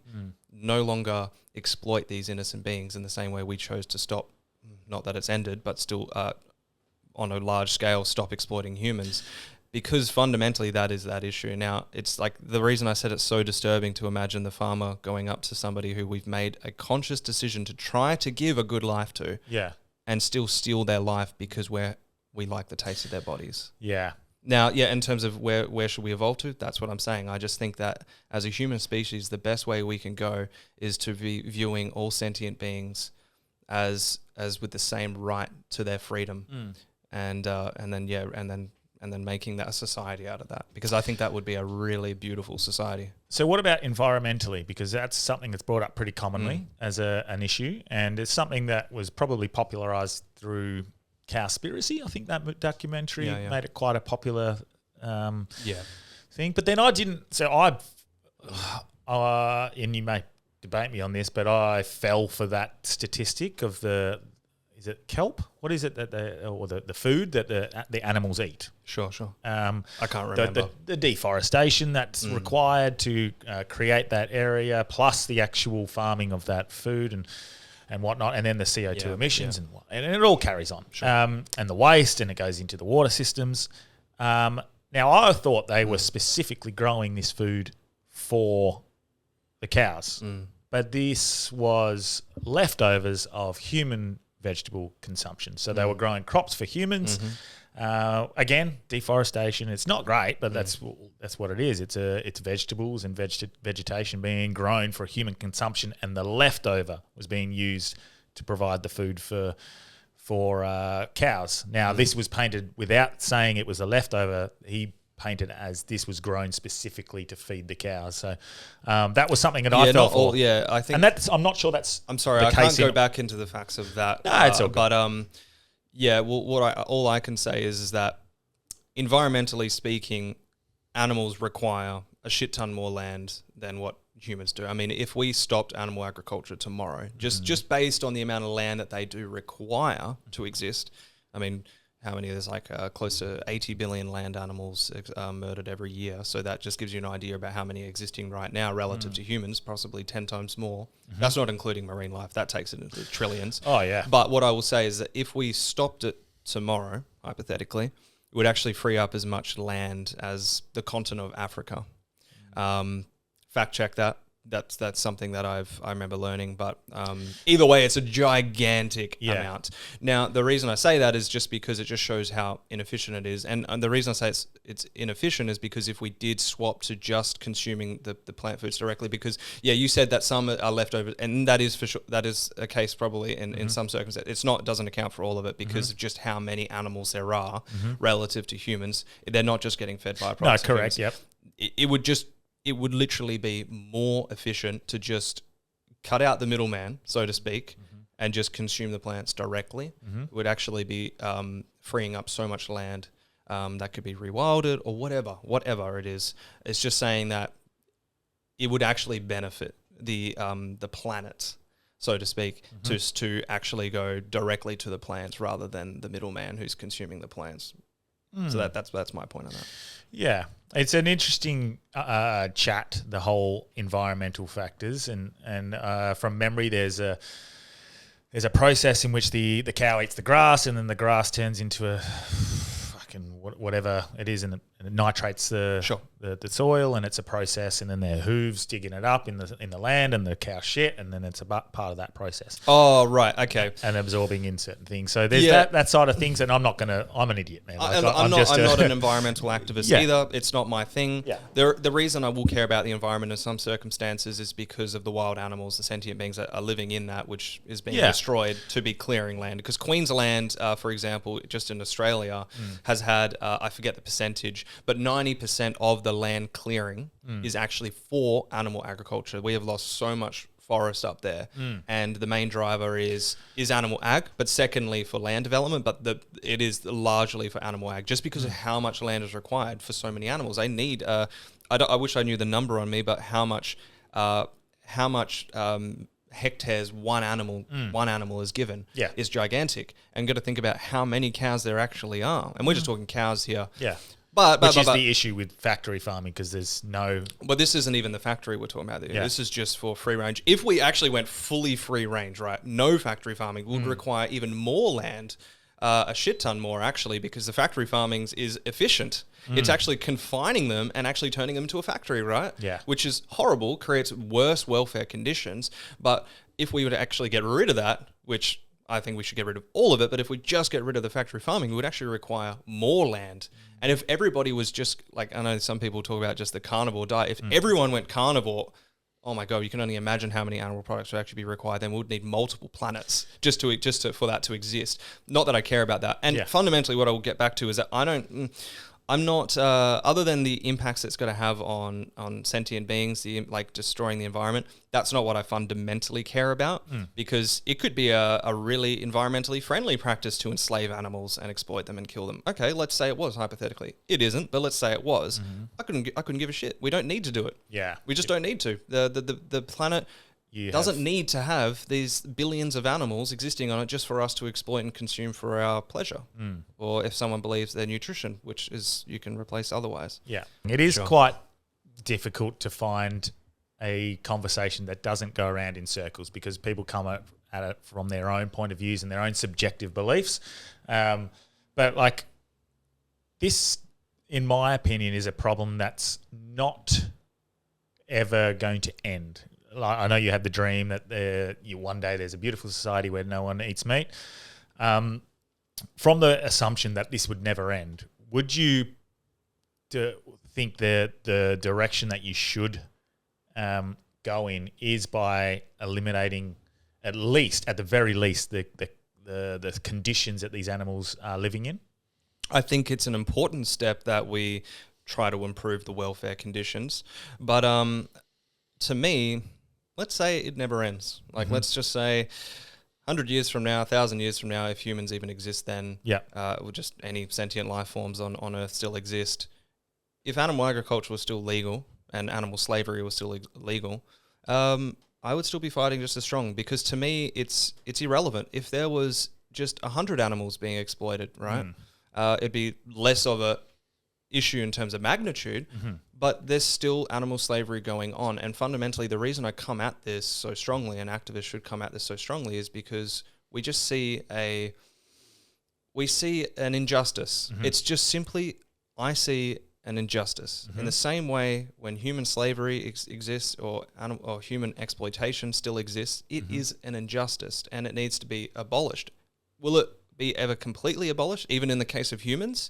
no longer exploit these innocent beings in the same way we chose to stop, not that it's ended, but still on a large scale stop exploiting humans, because fundamentally that is that issue. Now, it's like the reason I said it's so disturbing to imagine the farmer going up to somebody who we've made a conscious decision to try to give a good life to, and still steal their life because we like the taste of their bodies. Now, in terms of where should we evolve to, that's what I'm saying. I just think that as a human species, the best way we can go is to be viewing all sentient beings as with the same right to their freedom. And then and then making that a society out of that, because I think that would be a really beautiful society. So what about environmentally? Because that's something that's brought up pretty commonly as an issue, and it's something that was probably popularised through Cowspiracy. I think that documentary made it quite a popular thing. But then I didn't. So and you may debate me on this, but I fell for that statistic of is it kelp? What is it that the food that the animals eat? Sure. I can't remember. The deforestation that's required to create that area, plus the actual farming of that food and whatnot, and then the CO2 emissions and it all carries on. Sure. And the waste, and it goes into the water systems. Now, I thought they were specifically growing this food for the cows, but this was leftovers of human vegetable consumption. So they were growing crops for humans. Again, deforestation. It's not great, but that's what it is. It's vegetables and vegetation being grown for human consumption, and the leftover was being used to provide the food for cows. Now, this was painted without saying it was a leftover. He painted as this was grown specifically to feed the cows. So that was something that I fell for. I think, and I'm not sure that's. I'm sorry, I can't go back into the facts of that. No, it's all good. But all I can say is that environmentally speaking, animals require a shit ton more land than what humans do. I mean, if we stopped animal agriculture tomorrow, just based on the amount of land that they do require to exist, I mean, how many? There's like close to 80 billion land animals murdered every year. So that just gives you an idea about how many are existing right now relative to humans, possibly 10 times more. That's not including marine life. That takes it into the trillions. Oh, yeah. But what I will say is that if we stopped it tomorrow, hypothetically, it would actually free up as much land as the continent of Africa. Fact check that. That's something that I remember learning, but either way, it's a gigantic amount. Now, the reason I say that is just because it just shows how inefficient it is, and the reason I say it's inefficient is because if we did swap to just consuming the plant foods directly, because you said that some are left over, and that is for sure, that is a case probably in some circumstances. It doesn't account for all of it because of just how many animals there are relative to humans. They're not just getting fed by products. No, correct. Yep. It would literally be more efficient to just cut out the middleman, so to speak, and just consume the plants directly. It would actually be freeing up so much land that could be rewilded or whatever it is. It's just saying that it would actually benefit the planet, so to speak, just to actually go directly to the plants rather than the middleman who's consuming the plants. So that's my point on that. Yeah, it's an interesting chat, the whole environmental factors, and from memory, there's a process in which the cow eats the grass, and then the grass turns into a fucking whatever it is, and it nitrates the soil, and it's a process, and then their hooves digging it up in the land, and the cow shit, and then it's a part of that process. Oh, right, okay. And absorbing in certain things. So there's that side of things, and I'm an idiot, man. I'm not an environmental activist either. It's not my thing. Yeah. The reason I will care about the environment in some circumstances is because of the wild animals, the sentient beings that are living in that, which is being destroyed to be clearing land. Because Queensland, for example, just in Australia, has had, I forget the percentage, but 90% of the land clearing is actually for animal agriculture. We have lost so much forest up there, and the main driver is animal ag, but secondly for land development, but it is largely for animal ag, just because of how much land is required for so many animals. They need, I wish I knew the number on me, but how much hectares one animal is given is gigantic, and got to think about how many cows there actually are, and we're just talking cows here. Which is the issue with factory farming, because there's no... But this isn't even the factory we're talking about. This is just for free range. If we actually went fully free range, right, no factory farming, would require even more land, a shit ton more actually, because the factory farming is efficient. It's actually confining them and actually turning them into a factory, right? Yeah. Which is horrible, creates worse welfare conditions. But if we were to actually get rid of that, which... I think we should get rid of all of it, but if we just get rid of the factory farming, we would actually require more land. And if everybody was just, like, I know some people talk about just the carnivore diet. If everyone went carnivore, oh my God, you can only imagine how many animal products would actually be required. Then we would need multiple planets just for that to exist. Not that I care about that. And fundamentally, what I will get back to is that I'm not, other than the impacts it's going to have on sentient beings, like destroying the environment, that's not what I fundamentally care about, because it could be a really environmentally friendly practice to enslave animals and exploit them and kill them. Okay, let's say it was, hypothetically. It isn't, but let's say it was. I couldn't give a shit. We don't need to do it. Yeah. We just don't need to. The planet doesn't need to have these billions of animals existing on it just for us to exploit and consume for our pleasure. Or if someone believes their nutrition, which is you can replace otherwise. Yeah. It is quite difficult to find a conversation that doesn't go around in circles, because people come at it from their own point of views and their own subjective beliefs. But like this, in my opinion, is a problem that's not ever going to end. Like, I know you have the dream that one day there's a beautiful society where no one eats meat. From the assumption that this would never end, would you think the direction that you should go in is by eliminating, at the very least, the conditions that these animals are living in? I think it's an important step that we try to improve the welfare conditions. But to me, let's say it never ends. Like, let's just say 100 years from now, 1,000 years from now, if humans even exist then, or just any sentient life forms on Earth still exist, if animal agriculture was still legal and animal slavery was still legal, I would still be fighting just as strong, because to me, it's irrelevant. If there was just 100 animals being exploited, right, it'd be less of a issue in terms of magnitude, but there's still animal slavery going on. And fundamentally, the reason I come at this so strongly, and activists should come at this so strongly, is because we just see an injustice. It's just simply, I see an injustice. In the same way, when human slavery exists, or human exploitation still exists, it is an injustice and it needs to be abolished. Will it be ever completely abolished, even in the case of humans?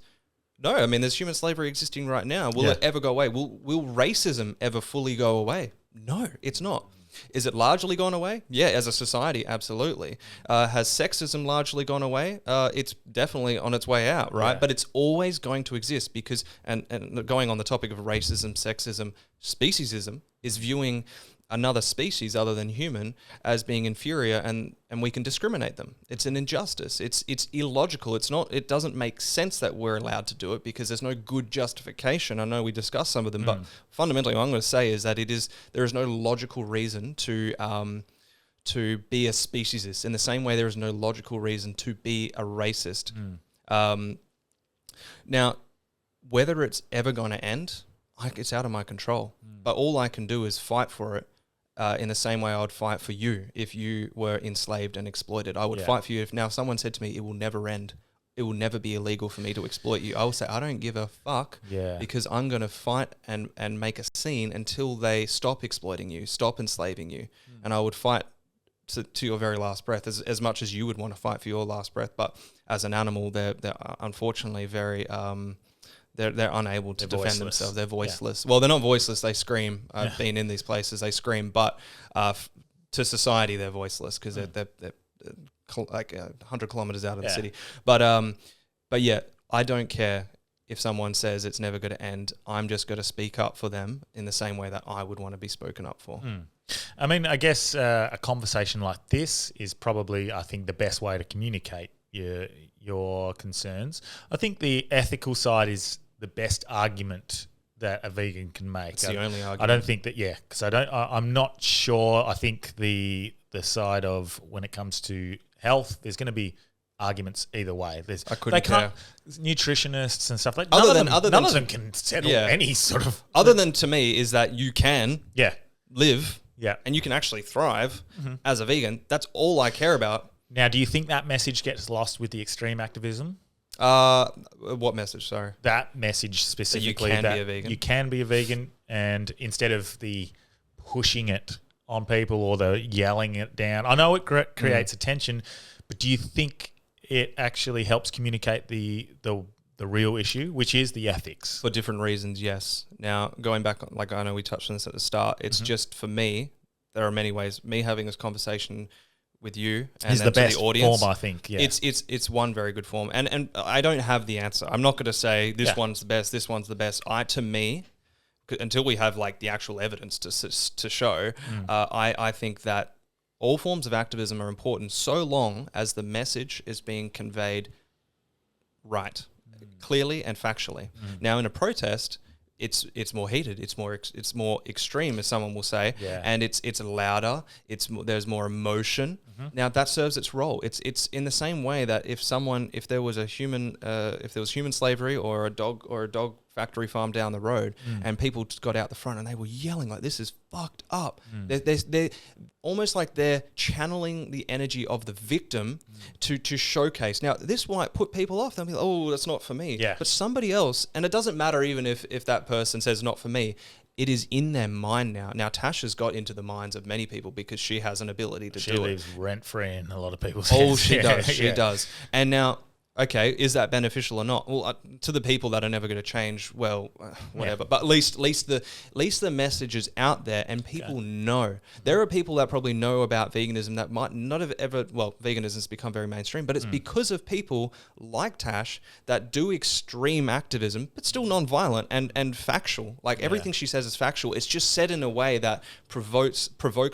No, I mean, there's human slavery existing right now. Will it ever go away? Will racism ever fully go away? No, it's not. Is it largely gone away? Yeah, as a society, absolutely. Has sexism largely gone away? It's definitely on its way out, right? Yeah. But it's always going to exist because, and going on the topic of racism, sexism, speciesism, is viewing another species other than human as being inferior, and we can discriminate them. It's an injustice. It's illogical. It doesn't make sense that we're allowed to do it because there's no good justification. I know we discussed some of them, but fundamentally what I'm going to say is that there is no logical reason to be a speciesist, in the same way there is no logical reason to be a racist. Now, whether it's ever going to end, it's out of my control. But all I can do is fight for it. In the same way I would fight for you if you were enslaved and exploited. I would fight for you if someone said to me, it will never end. It will never be illegal for me to exploit you. I will say, I don't give a fuck because I'm going to fight and make a scene until they stop exploiting you, stop enslaving you. And I would fight to your very last breath, as much as you would want to fight for your last breath. But as an animal, they're unfortunately very... They're unable to defend themselves. They're voiceless. Yeah. Well, they're not voiceless. They scream. I've been in these places. They scream, but to society, they're voiceless because they're like 100 kilometers out of the city. But yeah, I don't care if someone says it's never going to end. I'm just going to speak up for them in the same way that I would want to be spoken up for. I mean, I guess a conversation like this is probably, I think, the best way to communicate your concerns. I think the ethical side is the best argument that a vegan can make. It's the only argument. I don't think that, because I'm not sure. I think the side of when it comes to health, there's going to be arguments either way. Nutritionists and stuff like that. None of them can settle any sort of... Other than, to me, is that you can live and you can actually thrive as a vegan. That's all I care about. Now, do you think that message gets lost with the extreme activism? What message? Sorry. That message specifically. That you can be a vegan. You can be a vegan, and instead of the pushing it on people or the yelling it down, I know it creates attention, but do you think it actually helps communicate the real issue, which is the ethics? For different reasons, yes. Now, going back, like I know we touched on this at the start, it's just for me, there are many ways. Me having this conversation with you and Is then the to best the audience. form, I think. Yeah. It's one very good form, and I don't have the answer. I'm not going to say this Yeah. one's the best, this one's the best. To me, until we have like the actual evidence to show, I think that all forms of activism are important so long as the message is being conveyed right, clearly and factually. Now, in a protest, it's more heated, it's more extreme, as someone will say, Yeah. and it's louder. There's more emotion. Now that serves its role. It's in the same way that if there was human slavery or a dog factory farm down the road, and people got out the front and they were yelling like, "This is fucked up." They're almost like they're channeling the energy of the victim to showcase. Now, this might put people off. They'll be like, "Oh, that's not for me." Yeah. But somebody else, and it doesn't matter even if that person says not for me, it is in their mind now. Now, Tash has got into the minds of many people because she has an ability to She do it. lives rent-free in a lot of people's Oh, heads. she Yeah, does. She yeah. does. And now, okay, is that beneficial or not? Well, to the people that are never going to change, well, whatever. But at least the message is out there, and people know. There are people that probably know about veganism that might not have ever. Well, veganism's become very mainstream, but it's because of people like Tash that do extreme activism, but still non-violent and factual. Like everything she says is factual. It's just said in a way that provokes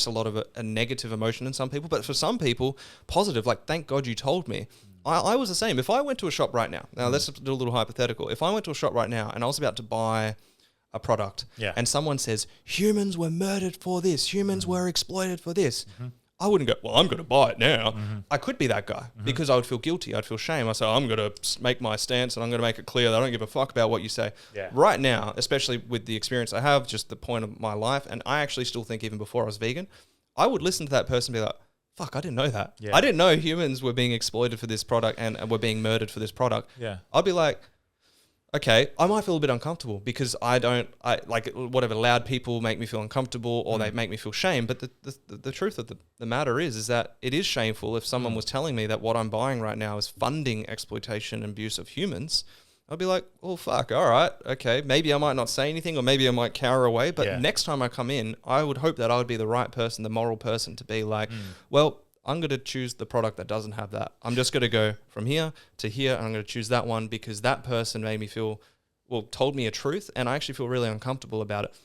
a lot of a negative emotion in some people, but for some people, positive. Like, thank God you told me. I was the same. If I went to a shop right now, let's do a little hypothetical. If I went to a shop right now and I was about to buy a product, and someone says, humans were murdered for this, humans were exploited for this, I wouldn't go, well, I'm going to buy it now. I could be that guy because I would feel guilty. I'd feel shame. I say, I'm going to make my stance and I'm going to make it clear that I don't give a fuck about what you say. Yeah. Right now, especially with the experience I have, just the point of my life, and I actually still think even before I was vegan, I would listen to that person and be like, fuck, I didn't know that. Yeah. I didn't know humans were being exploited for this product and were being murdered for this product. Yeah. I'd be like, okay, I might feel a bit uncomfortable because I like whatever loud people make me feel uncomfortable or they make me feel shame. But the truth of the matter is that it is shameful if someone was telling me that what I'm buying right now is funding exploitation and abuse of humans. I'd be like, well, fuck, all right, okay. Maybe I might not say anything or maybe I might cower away. But next time I come in, I would hope that I would be the right person, the moral person to be like, well, I'm going to choose the product that doesn't have that. I'm just going to go from here to here and I'm going to choose that one because that person made me feel, well, told me a truth and I actually feel really uncomfortable about it.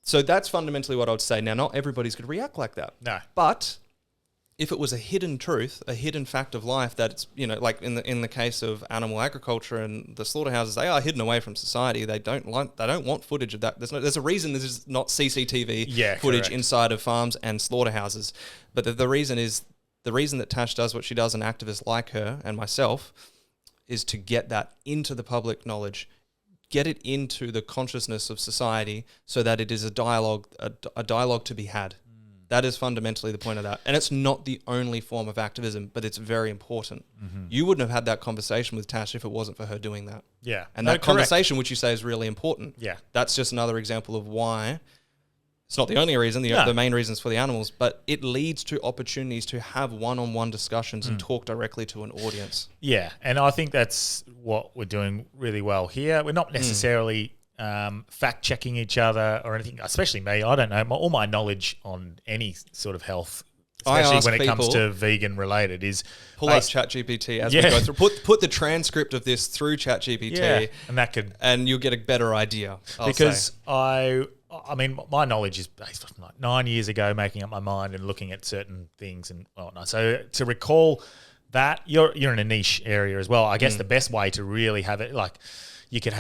So that's fundamentally what I would say. Now, not everybody's going to react like that. No. But if it was a hidden truth, a hidden fact of life that it's, like in the case of animal agriculture and the slaughterhouses, they are hidden away from society. They don't want footage of that. There's a reason there's not CCTV footage correct. inside of farms and slaughterhouses. But the reason that Tash does what she does and activists like her and myself is to get that into the public knowledge, get it into the consciousness of society so that it is a dialogue to be had. That is fundamentally the point of that. And it's not the only form of activism, but it's very important. You wouldn't have had that conversation with Tash if it wasn't for her doing that. Yeah. And that conversation, which you say is really important. Yeah. That's just another example of why it's not the only reason, the main reasons for the animals, but it leads to opportunities to have one-on-one discussions and talk directly to an audience. Yeah. And I think that's what we're doing really well here. We're not necessarily fact checking each other or anything, especially me. I don't know. All my knowledge on any sort of health, especially when it comes to vegan related, is pull up ChatGPT as we go through. Put the transcript of this through ChatGPT, and you'll get a better idea. Because I mean, my knowledge is based on like 9 years ago, making up my mind and looking at certain things and whatnot. So to recall that, you're in a niche area as well. I guess the best way to really have it, like you could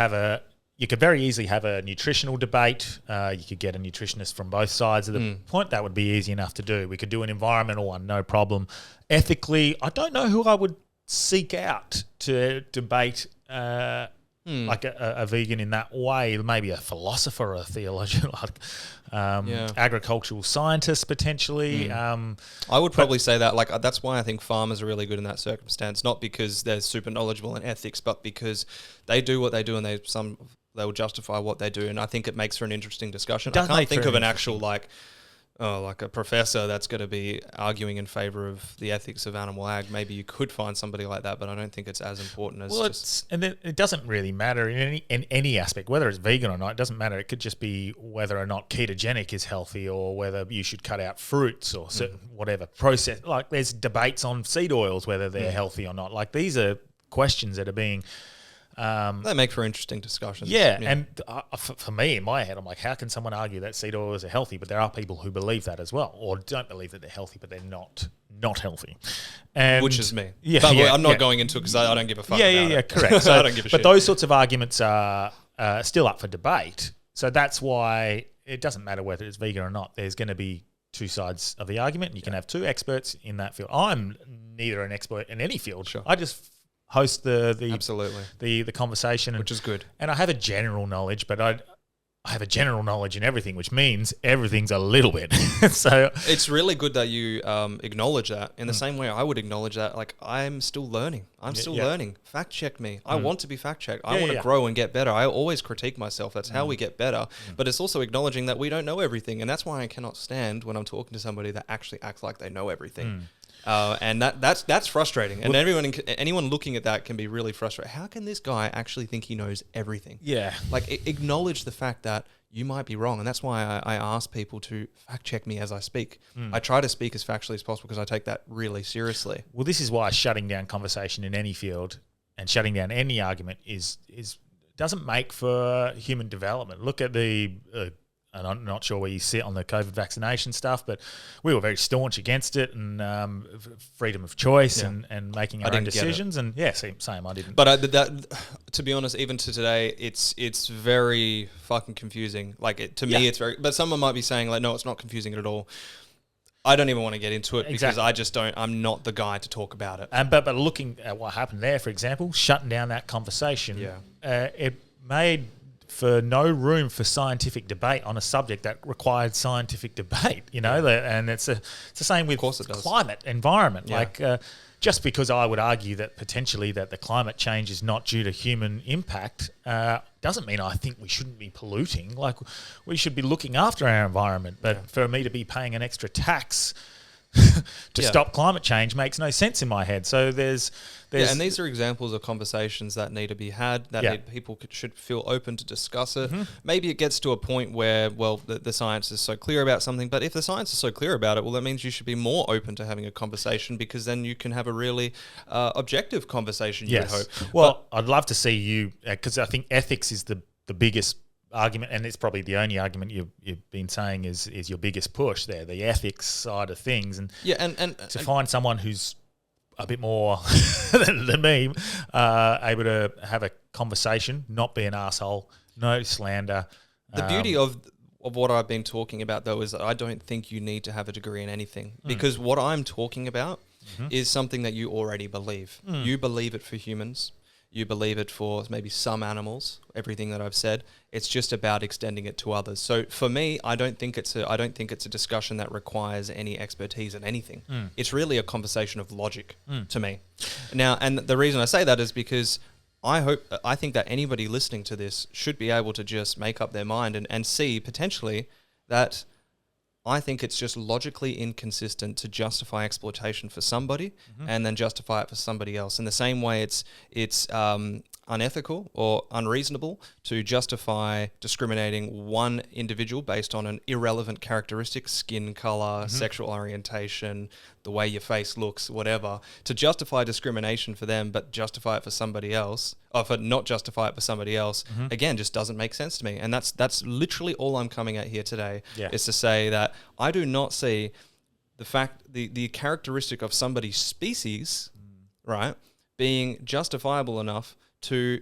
very easily have a nutritional debate. You could get a nutritionist from both sides of the point. That would be easy enough to do. We could do an environmental one, no problem. Ethically, I don't know who I would seek out to debate like a vegan in that way. Maybe a philosopher or a theologian, like agricultural scientist potentially. I would probably say that. Like that's why I think farmers are really good in that circumstance. Not because they're super knowledgeable in ethics, but because they do what they do and they will justify what they do. And I think it makes for an interesting discussion. I can't think of an actual like like a professor that's going to be arguing in favor of the ethics of animal ag. Maybe you could find somebody like that, but I don't think it's as important as it doesn't really matter in any aspect, whether it's vegan or not. It doesn't matter. It could just be whether or not ketogenic is healthy, or whether you should cut out fruits or certain whatever process. Like there's debates on seed oils, whether they're healthy or not. Like these are questions that are being they make for interesting discussions. Yeah, and for me, in my head, I'm like, how can someone argue that seed oils are healthy? But there are people who believe that as well, or don't believe that they're healthy, but they're not healthy. And which is me. Yeah, but I'm not going into it because I don't give a fuck about it. Correct. So, I don't give a shit. But those sorts of arguments are still up for debate. So that's why it doesn't matter whether it's vegan or not. There's going to be two sides of the argument. And you can have two experts in that field. I'm neither an expert in any field. Sure. I just host the conversation, which is good. And I have a general knowledge, but I have a general knowledge in everything, which means everything's a little bit. So it's really good that you acknowledge that in the same way I would acknowledge that. Like, I'm still learning. I'm still learning. Fact check me. I want to be fact checked. I want to grow and get better. I always critique myself. That's how we get better. But it's also acknowledging that we don't know everything. And that's why I cannot stand when I'm talking to somebody that actually acts like they know everything. And that's frustrating. And anyone looking at that can be really frustrated. How can this guy actually think he knows everything? Yeah. Like, acknowledge the fact that you might be wrong. And that's why I ask people to fact check me as I speak. I try to speak as factually as possible because I take that really seriously. Well, this is why shutting down conversation in any field and shutting down any argument doesn't make for human development. Look at and I'm not sure where you sit on the COVID vaccination stuff, but we were very staunch against it, and freedom of choice and making our own decisions. And same. I didn't. But to be honest, even to today, it's very fucking confusing. Like to me, it's very. But someone might be saying like, no, it's not confusing at all. I don't even want to get into it because I just don't. I'm not the guy to talk about it. But looking at what happened there, for example, shutting down that conversation, it made for no room for scientific debate on a subject that required scientific debate, and it's the same with climate, environment. Yeah. Like, just because I would argue that potentially that the climate change is not due to human impact, doesn't mean I think we shouldn't be polluting. Like, we should be looking after our environment. But for me to be paying an extra tax to stop climate change makes no sense in my head. So there's and these are examples of conversations that need to be had, that people should feel open to discuss it. Maybe it gets to a point where, the science is so clear about something, but if the science is so clear about it, that means you should be more open to having a conversation, because then you can have a really objective conversation, you would hope. Well, I'd love to see you, because I think ethics is the biggest argument, and it's probably the only argument you've been saying is your biggest push there, the ethics side of things, and to find someone who's a bit more than me, able to have a conversation, not be an asshole, no slander. The beauty of what I've been talking about, though, is that I don't think you need to have a degree in anything, because what I'm talking about is something that you already believe. You believe it for humans. You believe it for maybe some animals, everything that I've said. It's just about extending it to others. So for me, I don't think it's a discussion that requires any expertise in anything. It's really a conversation of logic to me. Now, and the reason I say that is because I think that anybody listening to this should be able to just make up their mind and see potentially that I think it's just logically inconsistent to justify exploitation for somebody and then justify it for somebody else. In the same way, it's unethical or unreasonable to justify discriminating one individual based on an irrelevant characteristic, skin color, sexual orientation, the way your face looks, whatever, to justify discrimination for them but justify it for somebody else, or for not justify it for somebody else, again, just doesn't make sense to me. And that's literally all I'm coming at here today, is to say that I do not see the characteristic of somebody's species, right, being justifiable enough to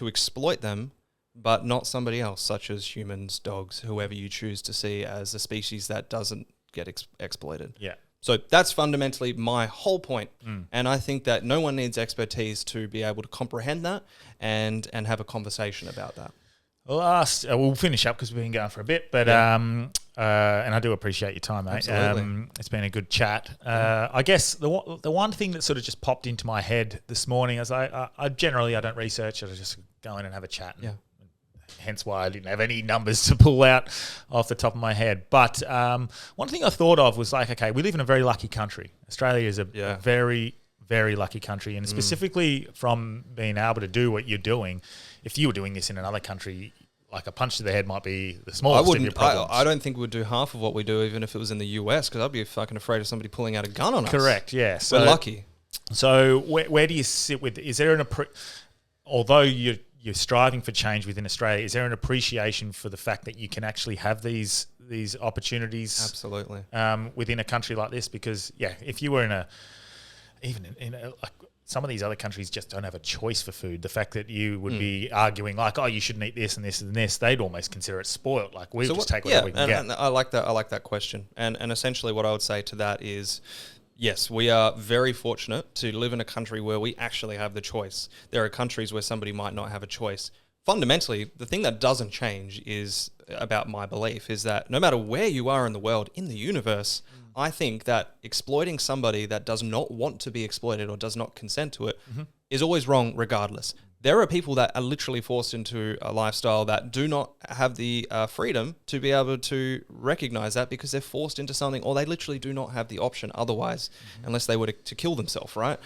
exploit them, but not somebody else, such as humans, dogs, whoever you choose to see as a species that doesn't get exploited. Yeah. So that's fundamentally my whole point. And I think that no one needs expertise to be able to comprehend that and have a conversation about that. We'll finish up because we've been going for a bit, but and I do appreciate your time, mate. Absolutely. It's been a good chat. I guess the one thing that sort of just popped into my head this morning is I generally don't research it. I just go in and have a chat and hence why I didn't have any numbers to pull out off the top of my head. But one thing I thought of was like, okay, we live in a very lucky country. Australia is a very, very lucky country, and specifically from being able to do what you're doing. If you were doing this in another country, like a punch to the head might be the smallest of your problems. I don't think we'd do half of what we do, even if it was in the US, because I'd be fucking afraid of somebody pulling out a gun on us. Correct. Yeah. So we're lucky. So where do you sit with? Is there although you're striving for change within Australia, is there an appreciation for the fact that you can actually have these opportunities? Absolutely. Within a country like this, because if you were some of these other countries just don't have a choice for food. The fact that you would be arguing like, oh, you shouldn't eat this and this and this, they'd almost consider it spoiled. Like we just take whatever we can get. And I like that question. And essentially what I would say to that is, yes, we are very fortunate to live in a country where we actually have the choice. There are countries where somebody might not have a choice. Fundamentally, the thing that doesn't change is about my belief is that no matter where you are in the world, in the universe, I think that exploiting somebody that does not want to be exploited or does not consent to it is always wrong regardless. There are people that are literally forced into a lifestyle that do not have the freedom to be able to recognize that because they're forced into something, or they literally do not have the option otherwise, unless they were to kill themselves, right?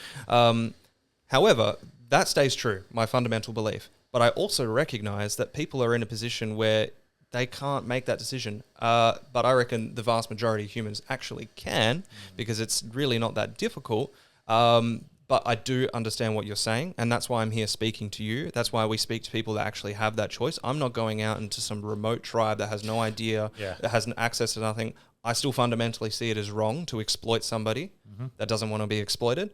However, that stays true, my fundamental belief. But I also recognize that people are in a position where they can't make that decision. But I reckon the vast majority of humans actually can, because it's really not that difficult. But I do understand what you're saying, and that's why I'm here speaking to you. That's why we speak to people that actually have that choice. I'm not going out into some remote tribe that has no idea, that has access to nothing. I still fundamentally see it as wrong to exploit somebody that doesn't want to be exploited.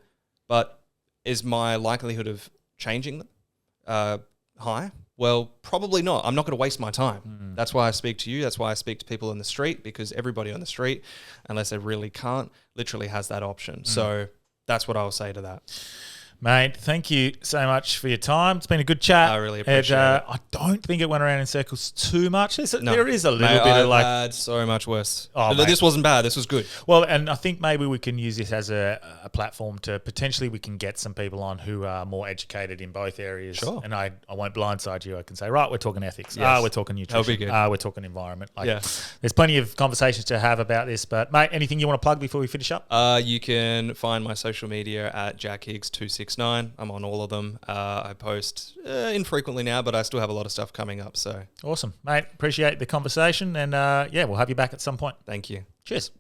But is my likelihood of changing them high? Well, probably not. I'm not going to waste my time. That's why I speak to you. That's why I speak to people in the street, because everybody on the street, unless they really can't, literally has that option. So that's what I'll say to that. Mate, thank you so much for your time. It's been a good chat. I really appreciate it. I don't think it went around in circles too much. There is a little bit of like... I've had so much worse. Oh, this wasn't bad. This was good. Well, and I think maybe we can use this as a platform to potentially we can get some people on who are more educated in both areas. Sure. And I won't blindside you. I can say, right, we're talking ethics. Yes. We're talking nutrition. That'll be good. We're talking environment. There's plenty of conversations to have about this. But, mate, anything you want to plug before we finish up? You can find my social media at Jack Higgs 269. I'm on all of them. I post infrequently now, but I still have a lot of stuff coming up. So awesome, mate. Appreciate the conversation, and we'll have you back at some point. Thank you. Cheers.